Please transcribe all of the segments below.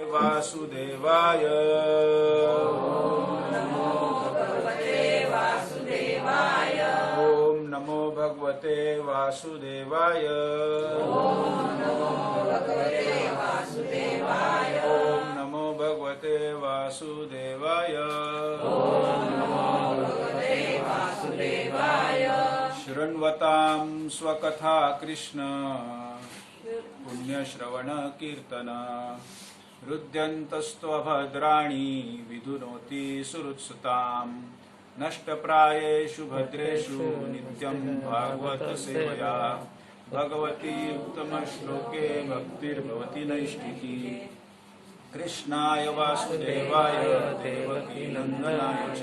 वासुदेवाय। ओम नमो भगवते वासुदेवाय। ओम नमो भगवते वासुदेवाय। शृण्वतां स्वकथा कृष्ण पुण्यश्रवण कीर्तन हृद्यन्तस्त्वभद्राणि विधुनोति सुहृत्सुताम् नष्टप्रायेषु भद्रेषु नित्यं भागवत सेवया भगवती उत्तमश्लोके भक्तिर्भवति नैष्ठिकी। कृष्णाय वासुदेवाय देवकी नन्दनाय च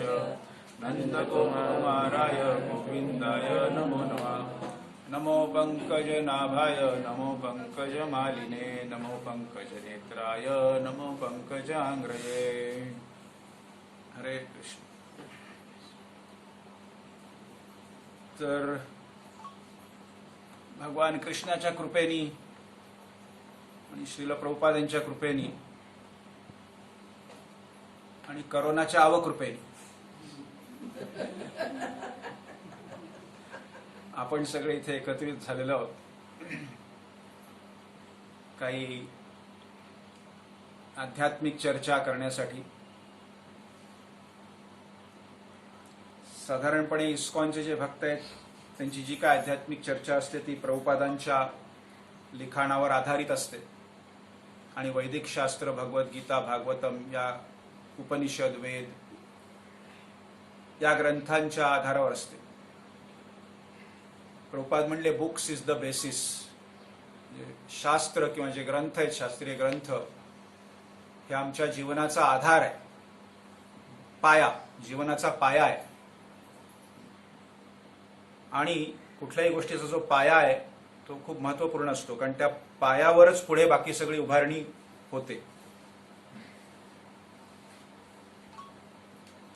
नन्दगोपकुमाराय गोविन्दाय नमो नमः। नमो पंकजनाभाय नमो पंकजमालिने नमो पंकजनेत्राय नमो पंकजांग्रये। हरे कृष्ण। तर भगवान कृष्णाच्या कृपेनी आणि श्रील प्रभुपाद यांच्या कृपेनी आणि करोनाच्या अवकृपेनी आपण सगळे इथे एकत्रित झालेलो आहोत। काही आध्यात्मिक चर्चा करण्यासाठी। साधारणपणे इस्कॉनचे जे भक्त आहेत त्यांची जी काय आध्यात्मिक चर्चा असते ती प्रभुपादांच्या लिखाणावर आधारित असते आणि वैदिक शास्त्र भगवद्गीता भागवतम या उपनिषद वेद या ग्रंथांच्या आधारावर असते। प्रभुपाद म्हणले बुक्स इज द बेसिस। शास्त्र किंवा जे ग्रंथ आहेत शास्त्रीय ग्रंथ हे आमच्या जीवनाचा आधार आहे, पाया, जीवनाचा पाया आहे। आणि कुठल्याही गोष्टीचा जो पाया आहे तो खूप महत्त्वपूर्ण असतो, कारण त्या पायावरच पुढे बाकी सगळी उभारणी होते।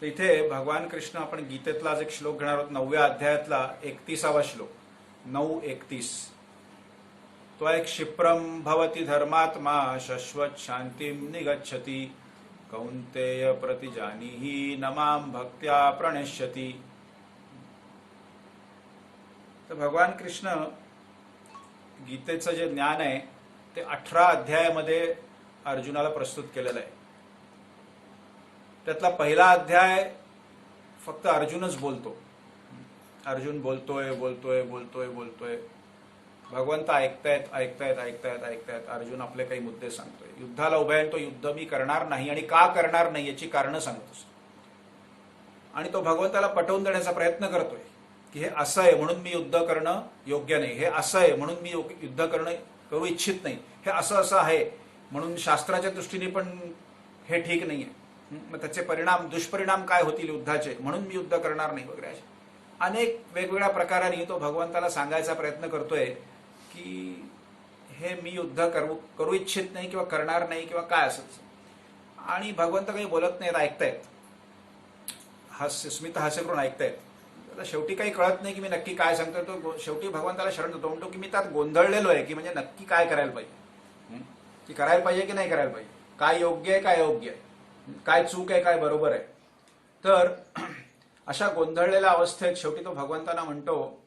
तर इथे भगवान कृष्ण, आपण गीतेतला आज एक श्लोक घेणार आहोत, 9व्या अध्यायातला 31वा श्लोक, 9:31। तो आहे क्षिप्रम भवति धर्मात्मा शश्वत शांतिम निगच्छति कौन्तेय प्रतिजानीहि न मां भक्त्या प्रणश्यति। तर भगवान कृष्ण गीतेचं जे ज्ञान आहे ते 18 अध्यायामध्ये अर्जुनाला प्रस्तुत केलेलं आहे। त्यातला पहिला अध्याय फक्त अर्जुनच बोलतो। अर्जुन बोलतोय बोलतोय बोलतोय बोलतोय, भगवंत ऐकतायत ऐकतायत ऐकतायत ऐकतायत। अर्जुन आपले काही मुद्दे सांगतोय, युद्धाला उभा आहे तो युद्ध मी करणार नाही आणि का करणार नाही याची कारणं सांगतोस। आणि तो भगवंताला पटवून देण्याचा प्रयत्न करतोय की हे असं आहे म्हणून मी युद्ध करणं योग्य नाही, हे असं आहे म्हणून मी युद्ध करू इच्छित नाही, हे असं असं आहे म्हणून शास्त्राच्या दृष्टीने पण हे ठीक नाहीये, मग त्याचे परिणाम दुष्परिणाम काय होतील युद्धाचे म्हणून मी युद्ध करणार नाही वगैरे। अनेक वेगवेगळ्या प्रकारांनी तो भगवंताला सांगायचा प्रयत्न करतोय की हे मी युद्ध करू इच्छित नाही किंवा करणार नाही किंवा काय असंच। आणि भगवंत काही बोलत नाहीत, ऐकतायत, स्मित हास्य करून ऐकतायत। शेवटी काही कळत नाही की मी नक्की काय सांगतोय। तो शेवटी भगवंताला शरण देतो, म्हणतो की मी त्यात गोंधळलेलो आहे की म्हणजे नक्की काय करायला पाहिजे, की करायला पाहिजे की नाही करायला पाहिजे, काय योग्य आहे काय अयोग्य आहे, काय चूक आहे काय बरोबर आहे। तर अशा गोंधळलेल्या अवस्थेत शेवटी तो भगवंतांना म्हणतो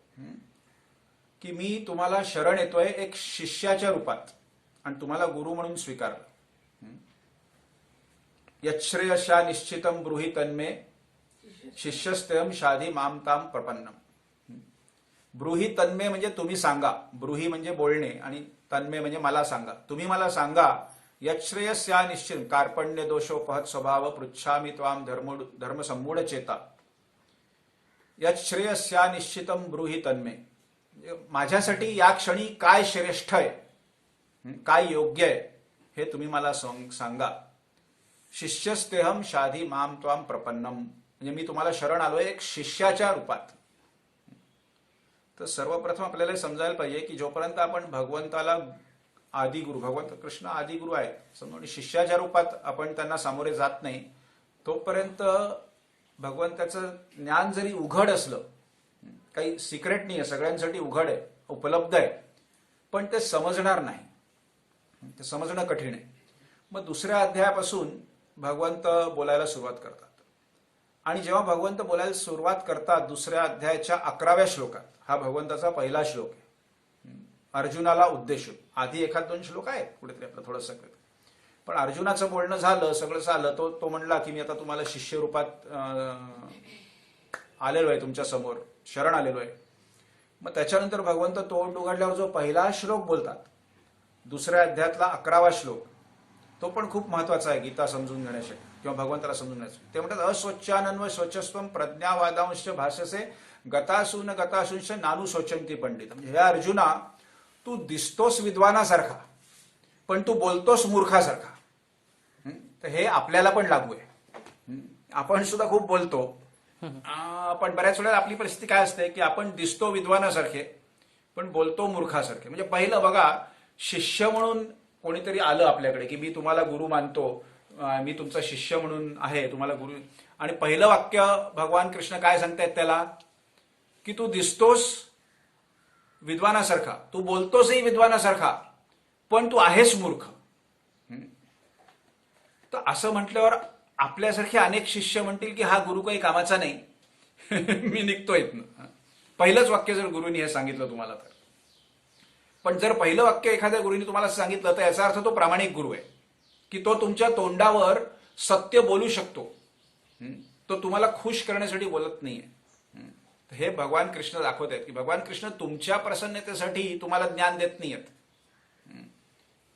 की मी तुम्हाला शरण येतोय एक शिष्याच्या रूपात आणि तुम्हाला गुरु म्हणून स्वीकारलं। यच्छ्रेयस्या निश्चितम ब्रूहि तन्मे शिष्यस्तेयम शाधी माम ताम प्रपन्नम। ब्रूहि तन्मे म्हणजे तुम्ही सांगा, ब्रूहि म्हणजे बोलणे आणि तन्मे म्हणजे मला सांगा, तुम्ही मला सांगा। यच्छ्रेयस्या निश्चित कार्पण्य दोषोपहत स्वभाव पृच्छामि त्वाम धर्म सम्मूढ चेता। यच्छ्रेयस्या निश्चितम ब्रूहि तन्मे, माझ्यासाठी या क्षणी काय श्रेष्ठ आहे, काय योग्य आहे हे तुम्ही मला सांगा। शिष्यस्तेहम शाधी माम त्वाम प्रपन्नम, म्हणजे मी तुम्हाला शरण आलोय एक शिष्याच्या रूपात। तर सर्वप्रथम आपल्याला समजायला पाहिजे की जोपर्यंत आपण भगवंताला आदिगुरु, भगवंत कृष्ण आदिगुरु आहे समजा, शिष्याच्या रूपात आपण त्यांना सामोरे जात नाही तोपर्यंत भगवंताचं ज्ञान जरी उघड असलं, काही सिक्रेट नाही आहे, सगळ्यांसाठी उघड आहे, उपलब्ध आहे, पण ते समजणार नाही, ते समजणं कठीण आहे। मग दुसऱ्या अध्यायापासून भगवंत बोलायला सुरुवात करतात. आणि जेव्हा भगवंत बोलायला सुरुवात करतात दुसऱ्या अध्यायाच्या 11व्या श्लोकात, हा भगवंताचा पहिला श्लोक आहे अर्जुनाला उद्देशून. आधी एखाद दोन श्लोक आहेत कुठेतरी आपलं थोडंसं, पण अर्जुनाचं बोलणं झालं, सगळं झालं, तो म्हणला की मी आता तुम्हाला शिष्य रूपात आलेलो आहे, तुमच्या समोर शरण आलेलो आहे. मग त्याच्यानंतर भगवंत तोंड उघडल्यावर जो पहिला श्लोक बोलतात दुसऱ्या अध्यायातला 11वा श्लोक, तो पण खूप महत्वाचा आहे गीता समजून घेण्यासाठी किंवा भगवंताला समजून घेण्यासाठी. ते म्हणतात अस्वच्छानन्व स्वच्छस्वम प्रज्ञावादांश भाषसे गतासून गतासूंश नानु शोचंती पंडित. म्हणजे हे अर्जुना, तू दिसतोस विद्वानासारखा पण तू बोलतोस मूर्खासारखा. तर हे आपल्याला पण लागू आहे. आपण सुद्धा खूप बोलतो, पण बऱ्याच वेळेला आपली परिस्थिती काय असते की आपण दिसतो विद्वानासारखे पण बोलतो मूर्खासारखे. म्हणजे पहिलं बघा, शिष्य म्हणून कोणीतरी आलं आपल्याकडे की मी तुम्हाला गुरु मानतो, मी तुमचा शिष्य म्हणून आहे, तुम्हाला गुरु, आणि पहिलं वाक्य भगवान कृष्ण काय सांगतायत त्याला, की तू दिसतोस विद्वानासारखा, तू बोलतोसही विद्वानासारखा, पण तू आहेस मूर्ख. तर असं म्हटल्यावर आपल्यासारखे अनेक शिष्य म्हणतील की हा गुरु काही कामाचा नाही, मी निघतो इथनं. पहिलंच वाक्य जर गुरुनी हे सांगितलं तुम्हाला तर. पण जर पहिलं वाक्य एखाद्या गुरुनी तुम्हाला सांगितलं तर याचा अर्थ तो प्रामाणिक गुरु आहे, की तो तुमच्या तोंडावर सत्य बोलू शकतो, तो तुम्हाला खुश करण्यासाठी बोलत नाहीये. हे भगवान कृष्ण दाखवत आहेत की भगवान कृष्ण तुमच्या प्रसन्नतेसाठी तुम्हाला ज्ञान देत नाहीयेत,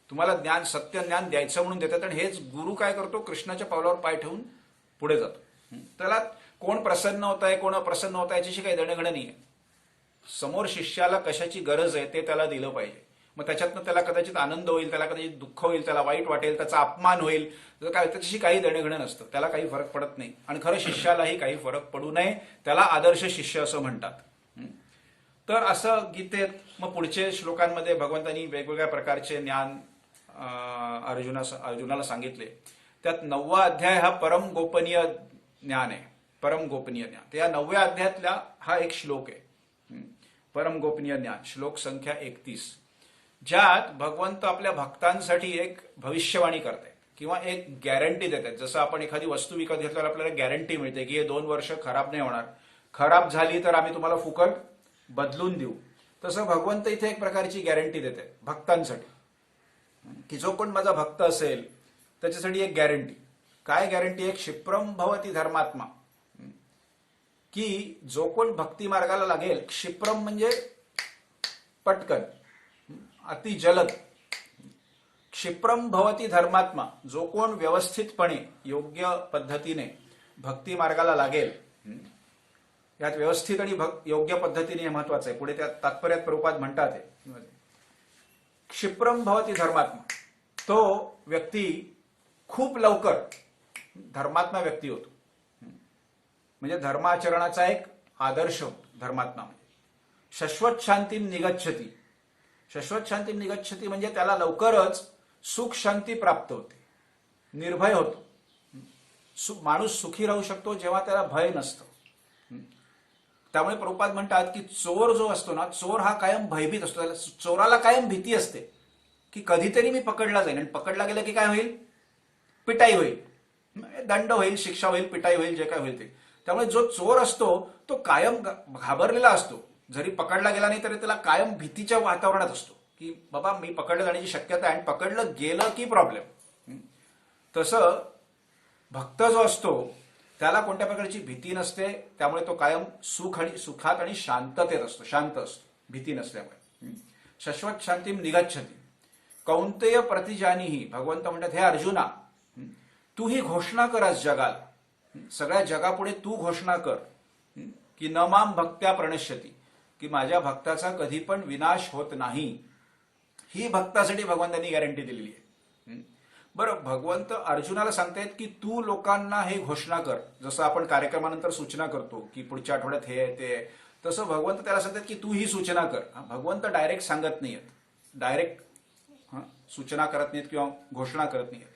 तुम्हाला ज्ञान, सत्य ज्ञान द्यायचं म्हणून देतात. आणि हेच गुरु काय करतो, कृष्णाच्या पावलावर पाय ठेवून पुढे जातो. त्याला कोण प्रसन्न होत आहे कोण अप्रसन्न होत आहे याच्याशी काही देणंघेणं नाहीये. समोर शिष्याला कशाची गरज आहे ते त्याला दिलं पाहिजे. मग त्याच्यातनं त्याला कदाचित आनंद होईल, त्याला कदाचित दुःख होईल, त्याला वाईट वाटेल, त्याचा अपमान होईल, काय त्याच्याशी काही देणंघेणं नसतं, त्याला काही फरक पडत नाही. आणि खरं शिष्यालाही काही फरक पडू नये, त्याला आदर्श शिष्य असं म्हणतात. तर असं गीतेत मग पुढचे श्लोकांमध्ये भगवंतांनी वेगवेगळ्या प्रकारचे ज्ञान अर्जुनाला सांगितले. त्यात 9वा अध्याय हा परम गोपनीय ज्ञान आहे, परम गोपनीय ज्ञान. त्या 9व्या अध्यायातला हा एक श्लोक आहे, परम गोपनीय ज्ञान, श्लोक संख्या 31, ज्यात भगवंत आपल्या भक्तांसाठी एक भविष्यवाणी करतायत किंवा एक गॅरंटी देत आहेत. जसं आपण एखादी वस्तू विकत घेतल्यावर आपल्याला गॅरंटी मिळते की हे 2 वर्ष खराब नाही होणार, खराब झाली तर आम्ही तुम्हाला फुकट बदलून देऊ. तसं भगवंत इथे एक प्रकारची गॅरंटी देत आहेत भक्तांसाठी, की जो कोण माझा भक्त असेल त्याच्यासाठी एक गॅरंटी. काय गॅरंटी आहे? क्षिप्रम भवती धर्मात्मा, की जो कोण भक्ती मार्गाला लागेल, क्षिप्रम म्हणजे पटकन, अति जलद, क्षिप्रम भवती धर्मात्मा, जो कोण व्यवस्थितपणे योग्य पद्धतीने भक्ती मार्गाला लागेल. यात व्यवस्थित आणि योग्य पद्धतीने हे महत्वाचं आहे. पुढे त्या तात्पर्यात प्रभुपाद म्हणतात क्षिप्रम भवती धर्मात्मा, तो व्यक्ती खूप लवकर धर्मात्मा व्यक्ती होतो. म्हणजे धर्माचरणाचा एक आदर्श होतो धर्मात्मा. म्हणजे शाश्वत शांतीम निगच्छती, शाश्वत शांतीम निगच्छती म्हणजे त्याला लवकरच सुख शांती प्राप्त होते, निर्भय होतो. माणूस सुखी राहू शकतो जेव्हा त्याला भय नसतं. त्यामुळे प्रभुपाद म्हणतात की चोर जो असतो ना, चोर हा कायम भयभीत असतो, त्याला चोराला कायम भीती असते की कधीतरी मी पकडला जाईल, आणि पकडला गेला की काय होईल, पिटाई होईल, दंड होईल, शिक्षा होईल, पिटाई होईल, जे काय होईल ते. त्यामुळे जो चोर असतो तो कायम घाबरलेला असतो. जरी पकडला गेला नाही तरी त्याला कायम भीतीच्या वातावरणात असतो की बाबा मी पकडलं जाण्याची शक्यता आहे, आणि पकडलं गेलं की प्रॉब्लेम. तसं भक्त जो असतो त्याला कोणत्या प्रकारची भीती नसते, त्यामुळे तो कायम सुखात आणि शांततेत असतो, शांत असतो भीती नसल्यामुळे. शाश्वत शांतीम निगच्छती कौंतेय प्रतिजानीही, भगवंत म्हणतात हे अर्जुना तू ही घोषणा कर आज जगाला, सगळ्या जगापुढे तू घोषणा कर की न माम भक्त्या प्रणश्यती, की माझ्या भक्ताचा कधी पण विनाश होत नाही. ही भक्तासाठी भगवंतांनी गॅरंटी दिलेली आहे. बरं, भगवंत अर्जुनाला सांगतायत की तू लोकांना हे घोषणा कर. जसं आपण कार्यक्रमानंतर सूचना करतो की पुढच्या आठवड्यात हे आहे ते आहे, तसं भगवंत त्याला सांगतात की तू ही सूचना कर. भगवंत डायरेक्ट सांगत नाहीयेत, डायरेक्ट सूचना करत नाहीत किंवा घोषणा करत नाहीयेत.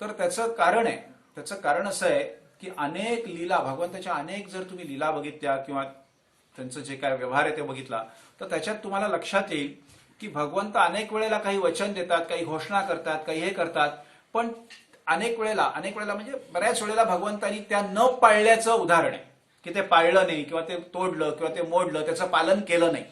तर त्याचं कारण आहे, त्याचं कारण असं आहे की अनेक लीला, भगवंताच्या अनेक जर तुम्ही लीला बघितल्या किंवा त्यांचं जे काय व्यवहार आहे ते बघितला तर त्याच्यात तुम्हाला लक्षात येईल की भगवंत अनेक वेळेला काही वचन देतात, काही घोषणा करतात, काही हे करतात, पण अनेक वेळेला म्हणजे बऱ्याच वेळेला भगवंतानी त्या न पाळल्याचं उदाहरण आहे, की ते पाळलं नाही किंवा ते तोडलं किंवा ते मोडलं, त्याचं पालन केलं नाही.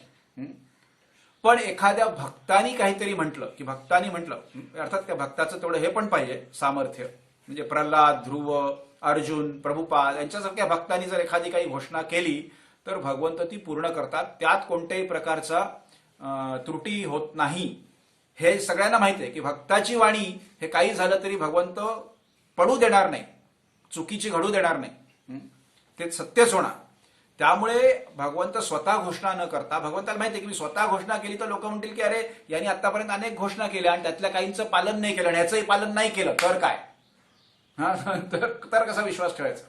पण एखाद्या भक्तानी काहीतरी म्हटलं, की भक्तानी म्हटलं, अर्थात त्या भक्ताचं तेवढं हे पण पाहिजे सामर्थ्य, म्हणजे प्रल्हाद, ध्रुव, अर्जुन, प्रभुपाद यांच्यासारख्या भक्तांनी जर एखादी काही घोषणा केली तर भगवंत ती पूर्ण करतात. त्यात कोणत्याही प्रकारचा त्रुटी होत नाही. हे सगळ्यांना माहिती आहे की भक्ताची वाणी हे काही झालं तरी भगवंत पडू देणार नाही, चुकीची घडू देणार नाही, ते सत्यच होणार. त्यामुळे भगवंत स्वतः घोषणा न करता, भगवंताला माहिती आहे की मी स्वतः घोषणा केली तर लोक म्हणतील की अरे यांनी आतापर्यंत अनेक घोषणा केल्या आणि त्यातल्या काहींचं पालन नाही केलं आणि ह्याचंही पालन नाही केलं तर काय, हा तर कसा विश्वास ठेवायचा.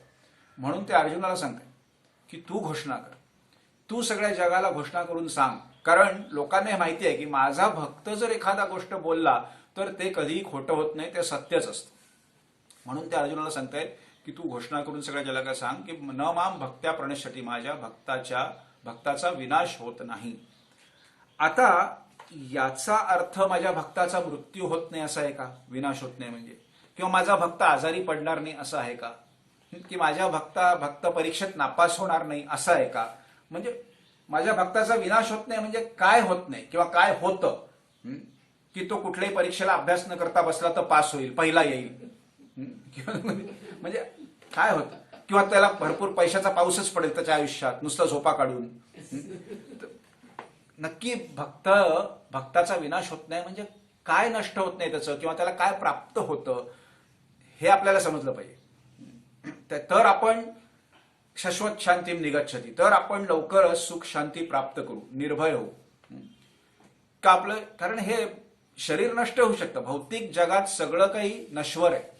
म्हणून ते अर्जुनाला सांगते की तू घोषणा कर, तू सगळ्या जगाला घोषणा करून सांग. कारण लोकांना हे माहिती आहे की माझा भक्त जर एखादा गोष्ट बोलला तर ते कधीही खोटं होत नाही, ते सत्यच असतं. म्हणून ते अर्जुनाला सांगतायत की तू घोषणा करून सगळ्या जगाला सांग की न माम भक्त्या प्रणश्यति, माझ्या भक्ताचा विनाश होत नाही. आता याचा अर्थ माझ्या भक्ताचा मृत्यू होत नाही असा आहे का, विनाश होत नाही म्हणजे, किंवा माझा भक्त आजारी पडणार नाही असं आहे का, की माझ्या भक्त परीक्षेत नापास होणार नाही असं आहे का. म्हणजे माझ्या भक्ताचा विनाश होत नाही म्हणजे काय होत नाही किंवा काय होतं, की तो कुठल्याही परीक्षेला अभ्यास न करता बसला तर पास होईल, पहिला येईल, म्हणजे काय होतं, किंवा त्याला भरपूर पैशाचा पाऊसच पडेल त्याच्या आयुष्यात नुसतं झोपा काढून. नक्की भक्ताचा विनाश होत नाही म्हणजे काय नष्ट होत नाही त्याचं, किंवा त्याला काय प्राप्त होतं हे आपल्याला समजलं पाहिजे. तर आपण शाश्वत शांतीम निगच्छति, तर आपण लवकरच सुख शांती प्राप्त करू, निर्भय होऊ. का आपलं, कारण हे शरीर नष्ट होऊ शकतं, भौतिक जगात सगळं काही नश्वर आहे.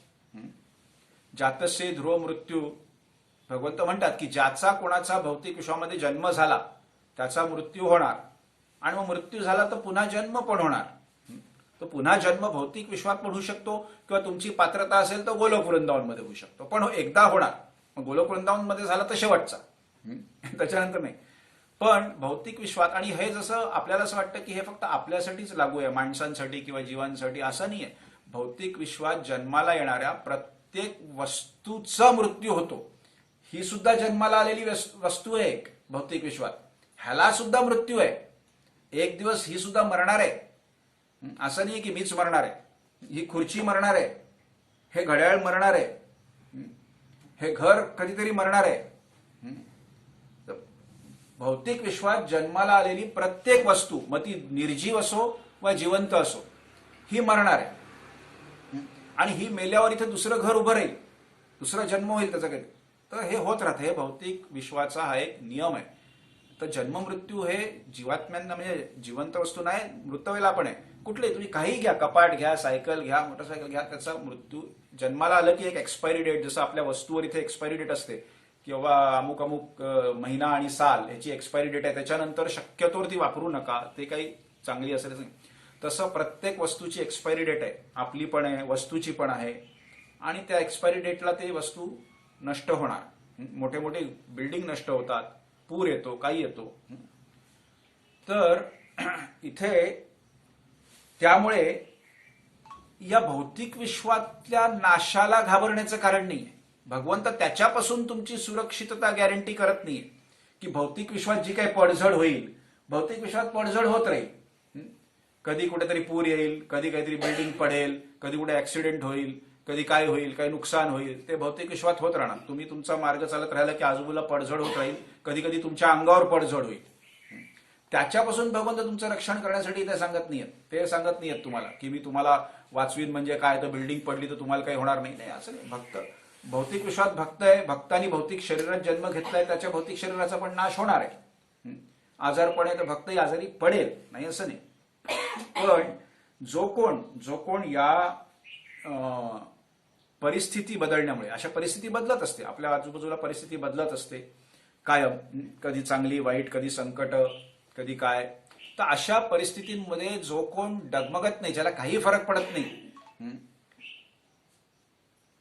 जातस्य ध्रुव मृत्यू, भगवंत म्हणतात की ज्याचा कोणाचा भौतिक विश्वामध्ये जन्म झाला त्याचा मृत्यू होणार, आणि मग मृत्यू झाला तर पुन्हा जन्म पण होणार. तो पुन्हा जन्म भौतिक विश्वात पण होऊ शकतो, किंवा तुमची पात्रता असेल तर गोलोक वृंदावनमध्ये होऊ शकतो, पण एकदा होणार. मग गोलोक वृंदावनमध्ये झाला तर शेवटचा, त्याच्यानंतर नाही. पण भौतिक विश्वात, आणि हे जसं आपल्याला असं वाटतं की हे फक्त आपल्यासाठीच लागू आहे, माणसांसाठी किंवा जीवांसाठी, असं नाही आहे. भौतिक विश्वात जन्माला येणाऱ्या प्रत्येक वस्तूचा मृत्यू होतो. ही सुद्धा जन्माला आलेली वस्तू आहे एक भौतिक विश्वात, ह्याला सुद्धा मृत्यू आहे. एक दिवस ही सुद्धा मरणार आहे. असं नाही की मीच मरणार आहे, ही खुर्ची मरणार आहे, हे घड्याळ मरणार आहे, हे घर कधीतरी मरणार आहे. भौतिक विश्वात जन्माला आलेली प्रत्येक वस्तू, मग ती निर्जीव असो वा जिवंत असो, ही मरणार आहे. आणि ही मेल्यावर इथे दुसरं घर उभं राहील, दुसरा जन्म होईल त्याचा काही. तर हे होत राहतं. हे भौतिक विश्वाचा हा एक नियम आहे. तर जन्म मृत्यू हे जीवात्म्यांना, म्हणजे जिवंत वस्तू नाही, मृतवेला पण आहे. कुठले तुम्ही काही घ्या, कपाट घ्या, सायकल घ्या, मोटरसायकल घ्या, त्याचा मृत्यू जन्माला आलं की एक एक्सपायरी डेट, जसं आपल्या वस्तूवर इथे एक्सपायरी डेट असते किंवा अमुक अमुक महिना आणि साल याची एक्सपायरी डेट आहे, त्याच्यानंतर शक्यतोवर ती वापरू नका, ते काही चांगली असेल नाही. तसं प्रत्येक वस्तूची एक्सपायरी डेट आहे, आपली पण आहे, वस्तूची पण आहे, आणि त्या एक्सपायरी डेटला ते वस्तू नष्ट होणार. मोठे मोठे बिल्डिंग नष्ट होतात, पूर येतो, काही येतो. तर इथे त्यामुळे या भौतिक विश्वातल्या नाशाला घाबरण्याचं कारण नाहीये. भगवंत त्याच्यापासून तुमची सुरक्षितता गॅरंटी करत नाहीये की भौतिक विश्वात जी काही पडझड होईल, भौतिक विश्वात पडझड होत राहील. कधी कुठेतरी पूर येईल, कधी काहीतरी बिल्डिंग पडेल, कधी कुठे ऍक्सिडेंट होईल, कधी काय होईल, काही नुकसान होईल, ते भौतिक विश्वात होत राहणार. तुम्ही तुमचा मार्ग चालत राहिला की आजूबाजूला पडझड होत राहील, कधी कधी तुमच्या अंगावर पडझड होईल. त्याच्यापासून भगवंत तुमचं रक्षण करण्यासाठी ते सांगत नाहीयेत. ते सांगत नाहीयेत तुम्हाला की मी तुम्हाला वाचवीन म्हणजे काय, तर बिल्डिंग पडली तर तुम्हाला काही होणार नाही, असं नाही. भक्त भौतिक विश्वात भक्त आहे, भक्तानी भौतिक शरीरात जन्म घेतलाय, त्याच्या भौतिक शरीराचा पण नाश होणार आहे. आजारपण आहे तर भक्तही आजारी पडेल, नाही असं नाही. पण जो कोण या परिस्थिती बदलण्यामुळे, अशा परिस्थिती बदलत असते, आपल्या आजूबाजूला परिस्थिती बदलत असते कायम, कधी चांगली वाईट, कधी संकट, कधी काय. तर अशा परिस्थितींमध्ये जो कोण डगमगत नाही, ज्याला काही फरक पडत नाही,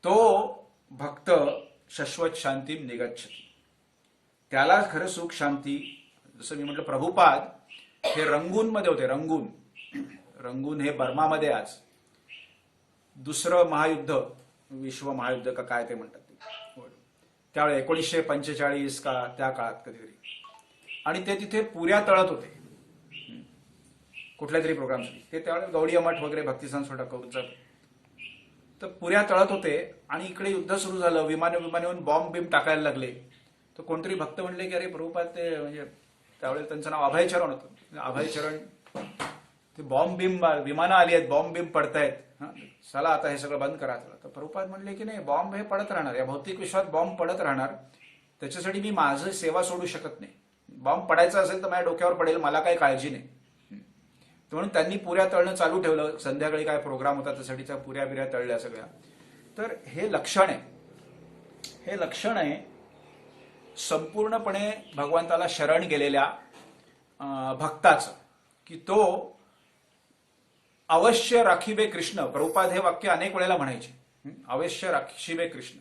तो भक्त शाश्वत शांती निगच्छति, त्याला खरं सुख शांती. जसं मी म्हटलं, प्रभुपाद हे रंगून मध्ये होते. रंगून हे बर्मामध्ये आज, दुसरं महायुद्ध, विश्व महायुद्ध का काय ते म्हणतात ते, त्यावेळी 1945 का त्या काळात कधीतरी, आणि ते तिथे पुऱ्या तळत होते कुठल्या तरी प्रोग्रामसाठी. ते त्यावेळेस गौडी मठ वगैरे भक्तिसंस्था ठाकूरचा, तर पुऱ्या तळत होते आणि इकडे युद्ध सुरू झालं. विमानावरून बॉम्ब बिम टाकायला लागले. तर कोणतरी भक्त म्हणले की अरे प्रभुपाद, ते म्हणजे त्यावेळेस त्यांचं नाव अभयचरण होतं, अभयचरण, ते बॉम्ब बिम, विमानं आली आहेत, बॉम्ब बिम पडतायत, चला आता हे सगळं बंद करा. तर प्रभुपाद म्हणले की नाही, बॉम्ब हे पडत राहणार, या भौतिक विश्वात बॉम्ब पडत राहणार, त्याच्यासाठी मी माझं सेवा सोडू शकत नाही. बॉम्ब पडायचा असेल तर माझ्या डोक्यावर पडेल, मला काही काळजी नाही. म्हणून त्यांनी पुऱ्या तळणं चालू ठेवलं. संध्याकाळी काय प्रोग्राम होता त्यासाठी त्या पुऱ्या बिऱ्या तळल्या सगळ्या. तर हे लक्षण आहे, हे लक्षण आहे संपूर्णपणे भगवंताला शरण गेलेल्या भक्ताचं, की तो अवश्य राखीबे कृष्ण. प्रभुपाद हे वाक्य अनेक वेळेला म्हणायचे, अवश्य राखीबे कृष्ण,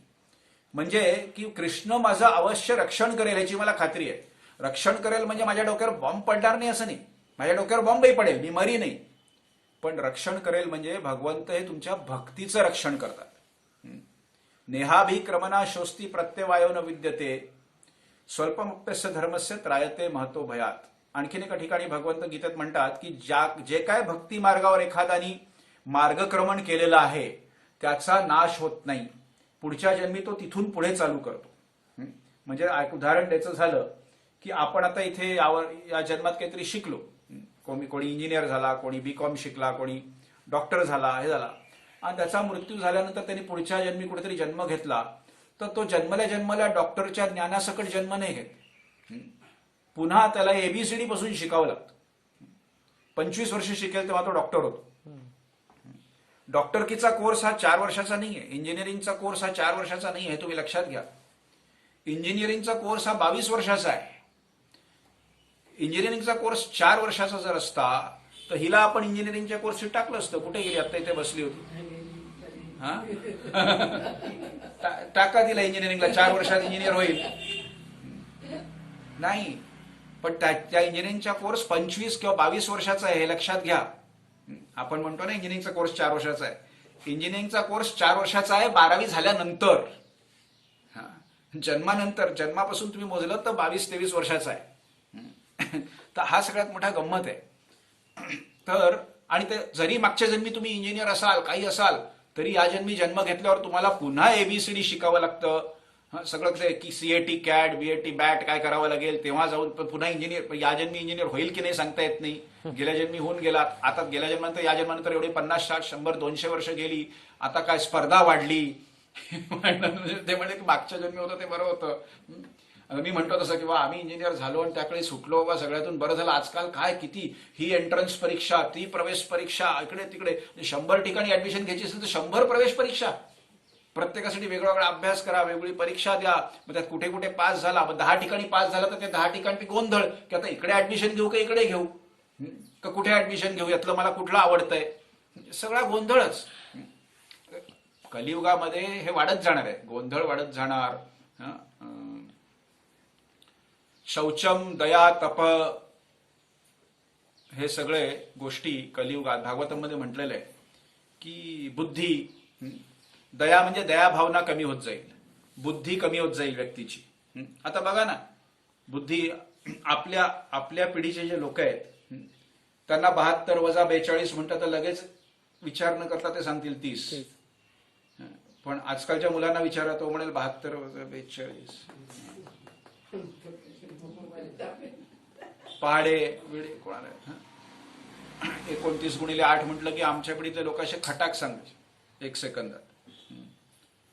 म्हणजे की कृष्ण माझं अवश्य रक्षण करेल याची मला खात्री आहे. रक्षण करेल म्हणजे माझ्या डोक्यावर बॉम्ब पडणार नाही असं नाही, माझ्या डोक्यावर बॉम्बही पडेल, मी मरी नाही, पण रक्षण करेल म्हणजे भगवंत हे तुमच्या भक्तीचं रक्षण करतात. नेहाभिक्रमना शोस्ती प्रत्यवायो न विद्यते स्वल्पमुक्तस्य धर्मस्य त्रायते महतो भयात. आणखीन एका ठिकाणी भगवंत गीतेत म्हणतात की जे काय भक्ती मार्गावर एखाद्यानी मार्गक्रमण केलेलं आहे त्याचा नाश होत नाही, पुढच्या जन्मी तो तिथून पुढे चालू करतो. म्हणजे उदाहरण द्यायचं झालं की आपण आता इथे या जन्मात काहीतरी शिकलो, कोणी इंजिनियर झाला, कोणी बीकॉम शिकला, कोणी डॉक्टर झाला, हे झाला, आणि त्याचा मृत्यू झाल्यानंतर त्यांनी पुढच्या जन्मी कुठेतरी जन्म घेतला, तर तो जन्मल्या डॉक्टरच्या ज्ञानासकट जन्म नाही घेत. पुन्हा त्याला एबीसीडी पासून शिकावं लागतं. 25 वर्ष शिकेल तेव्हा तो डॉक्टर होतो. डॉक्टरकीचा कोर्स हा 4 वर्षाचा नाही आहे, इंजिनिअरिंगचा कोर्स हा 4 वर्षाचा नाही आहे, तुम्ही लक्षात घ्या. इंजिनिअरिंगचा कोर्स हा 22 वर्षाचा आहे. इंजिनिअरिंगचा कोर्स 4 वर्षाचा जर असता तर हिला आपण इंजिनिअरिंगच्या कोर्सशी टाकलं असतं. कुठे गेली, आता इथे बसली होती, हा टाका तिला इंजिनिअरिंगला, 4 वर्षात इंजिनियर होईल. नाही, पण त्या इंजिनिअरिंगचा कोर्स 25 किंवा 22 वर्षाचा आहे, हे लक्षात घ्या. आपण म्हणतो ना इंजिनिअरिंगचा कोर्स 4 वर्षाचा आहे, इंजिनिअरिंगचा कोर्स 4 वर्षाचा आहे 12वी झाल्यानंतर. जन्मानंतर, जन्मापासून तुम्ही मोजलं तर 22-23 वर्षाचा आहे. तर हा सगळ्यात मोठा गंमत आहे. तर आणि ते जरी मागच्या जन्मी तुम्ही इंजिनियर असाल, काही असाल, तरी या जन्मी जन्म घेतल्यावर तुम्हाला पुन्हा एबीसीडी शिकावं लागतं. सगळं ते की सीएटी कॅट, बीएटी बॅट काय करावं लागेल, तेव्हा जाऊन पुन्हा इंजिनियर. या जन्मी इंजिनियर होईल की नाही सांगता येत नाही. गेल्या जन्मी होऊन गेला, आता गेल्या जन्मानंतर या जन्मानंतर एवढे 50, 60, 100, 200 वर्ष गेली, आता काय स्पर्धा वाढली. ते म्हणजे मागच्या जन्मी होतं ते बरं होतं. मी म्हणतो तसं किंवा आम्ही इंजिनियर झालो आणि त्याकडे सुटलो बा, सगळ्यातून बरं झालं. आजकाल काय किती ही एंट्रन्स परीक्षा, ती प्रवेश परीक्षा, इकडे तिकडे 100 ठिकाणी ऍडमिशन घ्यायची असेल तर 100 प्रवेश परीक्षा, प्रत्येकासाठी वेगळा वेगळा अभ्यास करा, वेगळी परीक्षा द्या. मग त्यात कुठे कुठे पास झाला, मग 10 ठिकाणी पास झाला तर ते 10 ठिकाणी गोंधळ की आता इकडे ऍडमिशन घेऊ का इकडे घेऊ, का कुठे ऍडमिशन घेऊ, यातलं मला कुठलं आवडतंय, सगळा गोंधळच. कलियुगामध्ये हे वाढत जाणार आहे, गोंधळ वाढत जाणार. शौचम, दया, तप, हे सगळे गोष्टी कलियुगात भागवतामध्ये म्हटलेलं आहे की बुद्धी, दया म्हणजे दया भावना कमी होत जाईल, बुद्धी कमी होत जाईल व्यक्तीची. आता बघा ना, बुद्धी आपल्या पिढीचे जे लोक आहेत त्यांना 72 वजा 42 म्हणतात तर लगेच विचार न करता ते सांगतील 30. पण आजकालच्या मुलांना विचारा, तो म्हणेल 72 वजा 42. पहाडे विडे कोणाला 29 गुणिले 8 म्हटलं की आमच्या पिढीतले लोक असे खटाक सांगायचे 1 सेकंदात.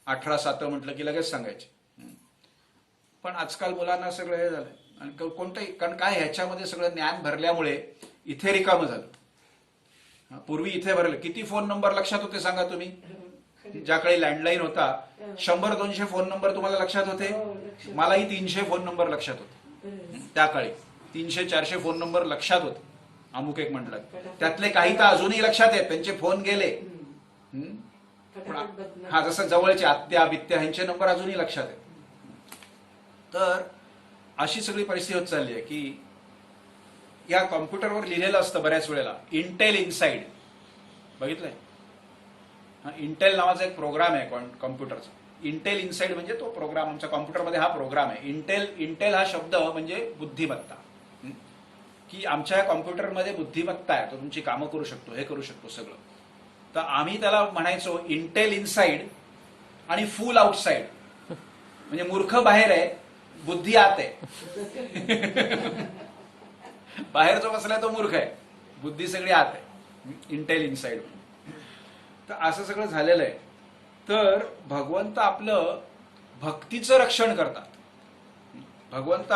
18 7 म्हटलं की लगेच सांगायचे. पण आजकाल मुलांना सगळं हे झालंय, आणि कोणतंही, कारण काय ह्याच्यामध्ये सगळं ज्ञान भरल्यामुळे इथे रिकामं झालं. पूर्वी इथे भरलं, किती फोन नंबर लक्षात होते सांगा तुम्ही? ज्याकडे लँडलाईन होता 100-200 फोन नंबर तुम्हाला लक्षात होते. मलाही 300 फोन नंबर लक्षात होते त्या काळी. 300-400 फोन नंबर लक्षात होते. अमुक एक म्हटलं, त्यातले काही तर अजूनही लक्षात आहेत, त्यांचे फोन गेले. हा, जसं जवळचे आत्या बित्या ह्यांचे नंबर अजूनही लक्षात आहेत. तर अशी सगळी परिस्थिती होत चालली आहे की या कॉम्प्युटरवर लिहिलेलं असतं बऱ्याच वेळेला इंटेल इनसाइड, बघितलंय? इंटेल नावाचा एक प्रोग्राम आहे कॉम्प्युटरचा. इंटेल इनसाइड म्हणजे तो प्रोग्राम, आमच्या कॉम्प्युटरमध्ये हा प्रोग्राम आहे. इंटेल हा शब्द म्हणजे बुद्धिमत्ता, की आमच्या कॉम्प्युटरमध्ये बुद्धिमत्ता आहे, तो तुमची कामं करू शकतो, हे करू शकतो सगळं. तर आम्ही त्याला म्हणायचो इंटेल इनसाइड आणि फुल आउटसाइड. म्हणजे मूर्ख बाहेर आहे, बुद्धी आत आहे. बाहेर जो बसलाय तो मूर्ख आहे, बुद्धी सगळी आत आहे. Intel inside. तर असं सगळं झालेलं आहे. तर भगवंत आपलं भक्तीचं रक्षण करतात. भगवंत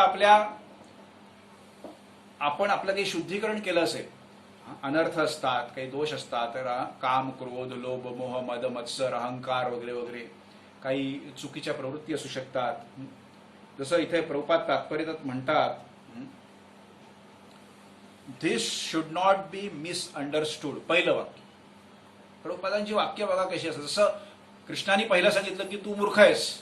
आपण आपलं काही शुद्धीकरण केलं असेल, अनर्थ असतात, काही दोष असतात, तर काम, क्रोध, लोभ, मोह, मद, मत्सर, अहंकार वगैरे वगैरे काही चुकीच्या प्रवृत्ती असू शकतात. जसं इथे प्रभुपाद तात्पर्यात म्हणतात, दिस शुड नॉट बी मिसअंडरस्टूड. पहिलं वाक्य, प्रभुपादांची वाक्य बघा कशी असतात. जसं कृष्णाने पहिलं सांगितलं की तू मूर्ख आहेस,